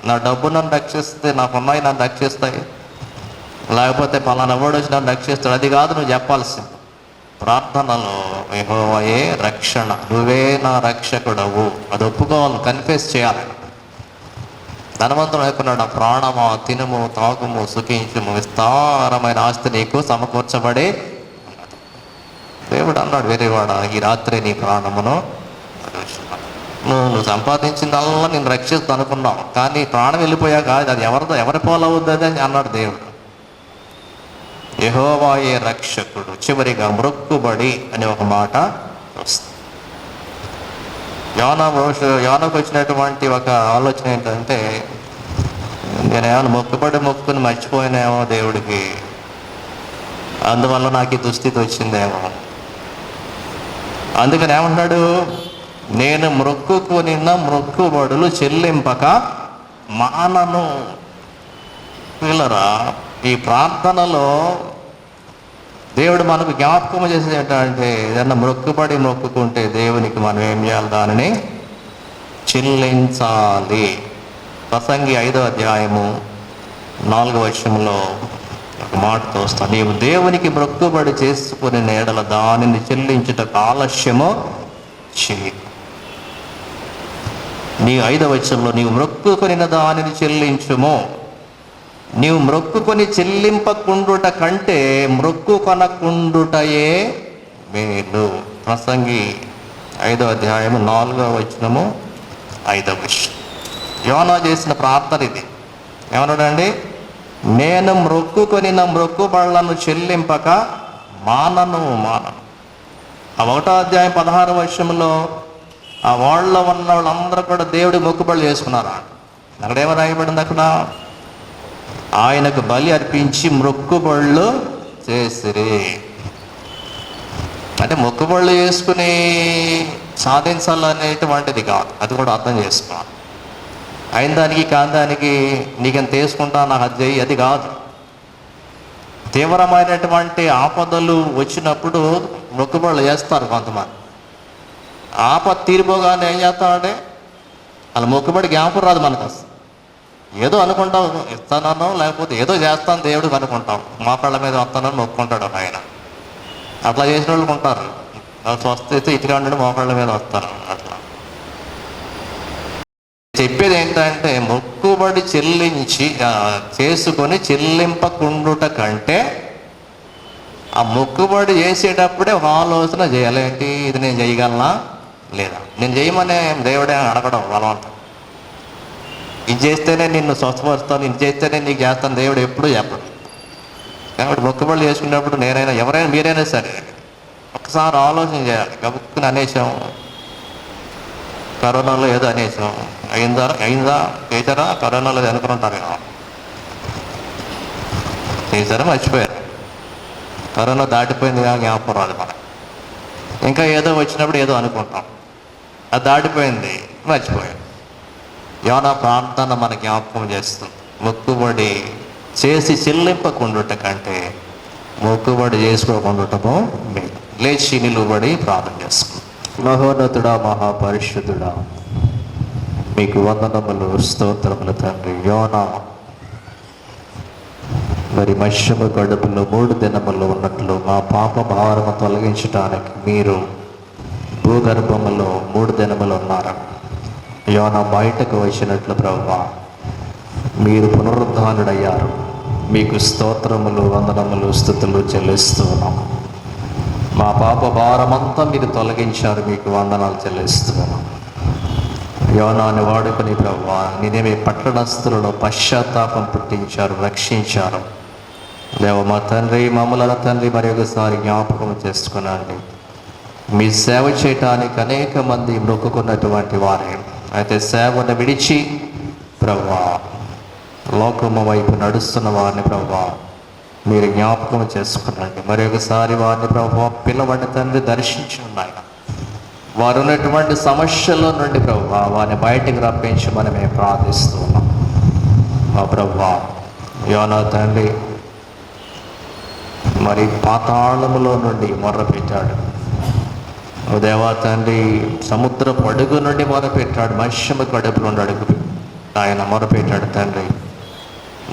నా డబ్బు నన్ను రక్షిస్తే, నాకున్నాయి నన్ను రక్షిస్తాయి, లేకపోతే పలానా వాడు వచ్చి నన్ను రక్షిస్తాడు, అది కాదు నువ్వు చెప్పాల్సింది. ప్రార్థనలో యెహోవాయే రక్షణ, నువ్వే నా రక్షకుడవు, అది ఒప్పుకోవాలి, కన్ఫెస్ చేయాలి. ధనవంతుడు అనుకున్నాడు, నా ప్రాణమా తినుము తాగుము సుఖించుము, విస్తారమైన ఆస్తి నీకు సమకూర్చబడి. దేవుడు అన్నాడు, వేరేవాడ ఈ రాత్రి నీ ప్రాణమును నువ్వు సంపాదించిందల్లా నేను రక్షిస్తూ అనుకున్నావు, కానీ ప్రాణం వెళ్ళిపోయాక అది ఎవరి పోలవుద్ది అని అన్నాడు దేవుడు. యెహోవాయే రక్షకుడు. చివరిగా మొక్కుబడి అని ఒక మాట వస్తుంది. యోనాకు వచ్చినటువంటి ఒక ఆలోచన ఏంటంటే, నేనేమైనా మొక్కుని మర్చిపోయినేమో దేవుడికి, అందువల్ల నాకు ఈ దుస్థితి వచ్చిందేమో. అందుకని ఏమంటున్నాడు, నేను మొక్కుకొనిన మొక్కుబడులు చెల్లింపక మానను. పిల్లరా, ఈ ప్రార్థనలో దేవుడు మనకు జ్ఞాపకం చేసేది ఏంటంటే, ఏదన్నా మొక్కుకుంటే దేవునికి మనం ఏం చేయాలి? దానిని చెల్లించాలి. ప్రసంగి 5వ అధ్యాయము 4వ వచనంలో ఒక మాటతో వస్తాను, నీవు దేవునికి మొక్కుబడి చేసుకుని ఎడల దానిని చెల్లించుటకు ఆలస్యము చేయి. నీ 5వ వచనంలో నీవు మొక్కుకొనిన దానిని చెల్లించుము. నీవు మొక్కుకొని చెల్లింపకుండుట కంటే మొక్కుకొనకుండుటయే మేలు. ప్రసంగి 5వ అధ్యాయము 4వ వచనము 5వ వచనం. యోనా చేసిన ప్రార్థన ఇది. ఏమన్నాడండి? నేను మొక్కుకొనిన మొక్కుబడులను చెల్లింపక మానను. ఆ 1వ అధ్యాయం 16వ వచనంలో ఆ వాళ్ళలో ఉన్న వాళ్ళందరూ కూడా దేవుడి మొక్కుబడులు చేసుకున్నారు. అక్కడ ఏమో రాయబడింది? అక్కడ ఆయనకు బలి అర్పించి మొక్కుబళ్ళు చేసిరి. అంటే మొక్కుబళ్ళు చేసుకుని సాధించాలనేటువంటిది కాదు, అది కూడా అర్థం చేసుకోవాలి. అయిన దానికి కాని దానికి నీకెంత తీసుకుంటా నాకు అది చెయ్యి, అది కాదు. తీవ్రమైనటువంటి ఆపదలు వచ్చినప్పుడు మొక్కుబళ్ళు చేస్తారు కొంతమంది. ఆపద తీరిపోగానే ఏం చేస్తామంటే అలా మొక్కుబడి జ్ఞాపకం రాదు మనకు. అసలు ఏదో అనుకుంటాం, ఇస్తానో లేకపోతే ఏదో చేస్తాను దేవుడికి అనుకుంటాం, మోకాళ్ళ మీద వస్తానని మొక్కుంటాడు ఆయన. అట్లా చేసిన వాళ్ళు ఉంటారు, స్వస్థ ఇటుగా ఉండడం మోకాళ్ళ మీద వస్తారు. అట్లా చెప్పేది ఏంటంటే, మొక్కుబడి చేసుకొని చెల్లింపకుండుట కంటే ఆ మొక్కుబడి చేసేటప్పుడే ఒక ఆలోచన చేయాలి. ఏంటి, ఇది నేను చేయగలనా లేదా? నేను చేయమనే దేవుడే అడగడం బలవంతం. ఇది చేస్తేనే నిన్ను స్వస్థపరుస్తాను, ఇది చేస్తేనే నీకు చేస్తాను దేవుడు ఎప్పుడూ చెప్పడు. కాబట్టి మొక్కుబడులు చేసుకునేటప్పుడు నేనైనా ఎవరైనా మీరైనా సరే ఒకసారి ఆలోచన చేయాలి. గబుక్కుని అనేసాం కరోనాలో ఏదో అనేసాం, అయిందా చేశారా, కరోనాలో ఏదో అనుకుంటారు కదా, చేశారా మర్చిపోయారు. కరోనా దాటిపోయిందిగా జ్ఞాపకం రాదు మనకి. ఇంకా ఏదో వచ్చినప్పుడు ఏదో అనుకుంటాం, అది దాటిపోయింది మర్చిపోయాం. యోనా ప్రార్థన మన జ్ఞాపకం చేస్తుంది. మొక్కుబడి చేసి చెల్లింపకుండుట కంటే మొక్కుబడి చేసుకోకుండటము మేలు. లేచి నిలువబడి ప్రార్థన చేసుకుంటాం. మహోన్నతుడా, మహాపరిశుద్ధుడా, మీకు వందనములు, స్తోత్రములు తండ్రి. యోనా మరి మత్స్యము గడుపులో 3 దినములు ఉన్నట్లు మా పాప భారము తొలగించడానికి మీరు భూగర్భములో 3 దినములు ఉన్నారు. యోనా బయటకు వచ్చినట్లు ప్రభువా మీరు పునరుద్ధానుడయ్యారు. మీకు స్తోత్రములు, వందనములు, స్తుతులు చెల్లిస్తూ ఉన్నాం. మా పాప భారమంతా మీరు తొలగించారు, మీకు వందనాలు చెల్లిస్తూ ఉన్నాం. యోనాని వాడుకొని ప్రభువా నినివే పట్టణస్థులలో పశ్చాత్తాపం పుట్టించారు, రక్షించారు. దేవ మా తండ్రి, మమ్మల తండ్రి మరి ఒకసారి జ్ఞాపకం చేసుకున్నాండి. మీ సేవ చేయటానికి అనేక మంది మొక్కుకున్నటువంటి వారే, అయితే సేవను విడిచి ప్రభువా లోకము వైపు నడుస్తున్న వారిని ప్రభువా మీరు జ్ఞాపకం చేసుకున్నాండి. మరి ఒకసారి వారిని ప్రభువా పిల్లవాడిని తండ్రి దర్శించి ఉన్నాయి. వారు ఉన్నటువంటి సమస్యల నుండి ప్రభువా వారిని బయటికి రప్పించమని మేము ప్రార్థిస్తున్నాం. మా ప్రభువా యోనా తండ్రి మరి పాతాళములో నుండి మొర్రపెట్టాడు. దేవా తండ్రి సముద్ర అడుగు నుండి మొరపెట్టాడు, మత్స్యము కడుపు నుండి అడుగు ఆయన మొరపెట్టాడు తండ్రి.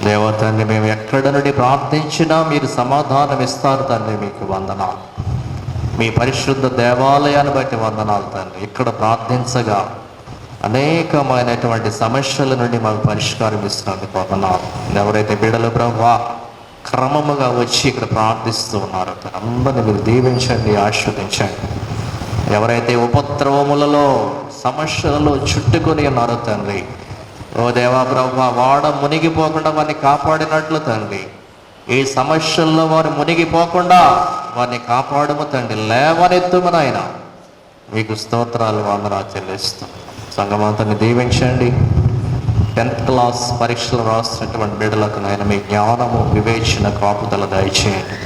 దేవా తండ్రి మేము ఎక్కడ నుండి ప్రార్థించినా మీరు సమాధానం ఇస్తారు తండ్రి, మీకు వందనాలు. మీ పరిశుద్ధ దేవాలయాన్ని బట్టి వందనాలు తండ్రి. ఇక్కడ ప్రార్థించగా అనేకమైనటువంటి సమస్యల నుండి మాకు పరిష్కారం ఇస్తున్నందుకు వందనాలు. ఎవరైతే బిడ్డలు ప్రభువా క్రమముగా వచ్చి ఇక్కడ ప్రార్థిస్తూ ఉన్నారో అందరిని మీరు దీవించండి, ఆశీర్వదించండి. ఎవరైతే ఉపద్రవములలో సమస్యలలో చుట్టుకొని ఉన్నారో తండ్రి, ఓ దేవా ప్రభువా వాడ మునిగిపోకుండా వారిని కాపాడినట్లు తండ్రి, ఈ సమస్యల్లో వారు మునిగిపోకుండా వారిని కాపాడము తండ్రి. లేవనెత్తుము నాయన, మీకు స్తోత్రాలు, వందనాలు చెల్లిస్తాం. సంఘమంతాన్ని దీవించండి. 10th క్లాస్ పరీక్షలు రాస్తున్నటువంటి బిడ్డలకు నాయన మీ జ్ఞానము, వివేచన, కాపుదల దయచేయండి.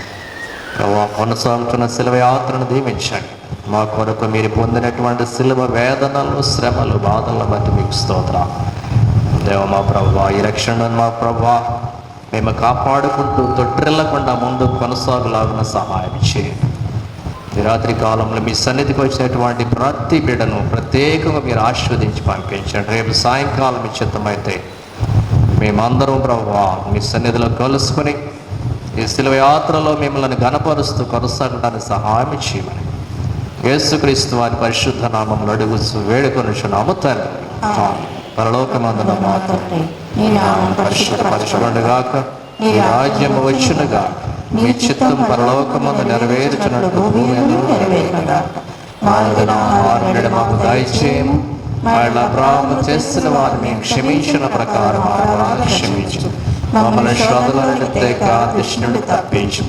కొనసాగుతున్న శిలువ యాత్రను దీవించండి. మా కొరకు మీరు పొందినటువంటి శిలువ వేదనలు, శ్రమలు, బాధలను బట్టి మీకు స్తోత్రాలు. దేవ మా ప్రభువా ఈ రక్షణను మా ప్రభువా మేము కాపాడుకుంటూ తొట్టిల్లకుండా ముందు కొనసాగులాగిన సహాయం చేయండి. ఈ రాత్రి కాలంలో మీ సన్నిధికి వచ్చినటువంటి ప్రతి బిడ్డను ప్రత్యేకంగా మీరు ఆశీర్వదించి పంపించండి. రేపు సాయంకాలం మీ చిత్తమైతే మేమందరం ప్రభువా మీ సన్నిధిలో కలుసుకొని ఈ శిలువ యాత్రలో మిమ్మల్ని ఘనపరుస్తూ కొనసాగడానికి సహాయం చేయమని యేసుక్రీస్తు వారి పరిశుద్ధ నామములో అడుగుచు వేడుకొనుచున్నాము తండ్రి. పరలోకమందున మా తండ్రి, నీ నామం పరిశుద్ధపరచబడుగాక, నీ రాజ్యము వచ్చునుగా, నీ చిత్తం పరలోకమందు నెరవేర్చునట్లు భూమి యందు నెరవేరునుగాక. మా దిన ఆహారము నేడు మాకు దయచేయము, మా అపరాధము చేసిన వారిని మేము క్షమించిన ప్రకారం అపరాధములను క్షమించు, మమ్మల్ని శోధనల నుండి దుష్టుని తప్పించు.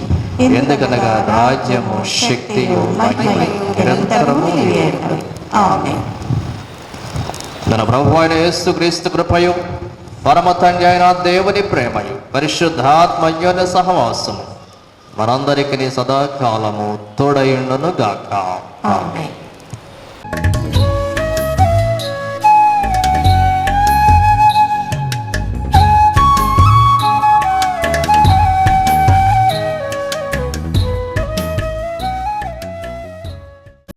ఎందుకనగా రాజ్యము, శక్తియు, మహిమయు నిరంతరము నీవే. ఆమేన్. మన ప్రభువు అయిన యేసుక్రీస్తు కృపయు, పరమ తండ్రి అయిన దేవుని ప్రేమయు, పరిశుద్ధాత్మయోని సహవాసము మనందరికీ సదాకాలము తోడయుండును గాక. ఆమేన్.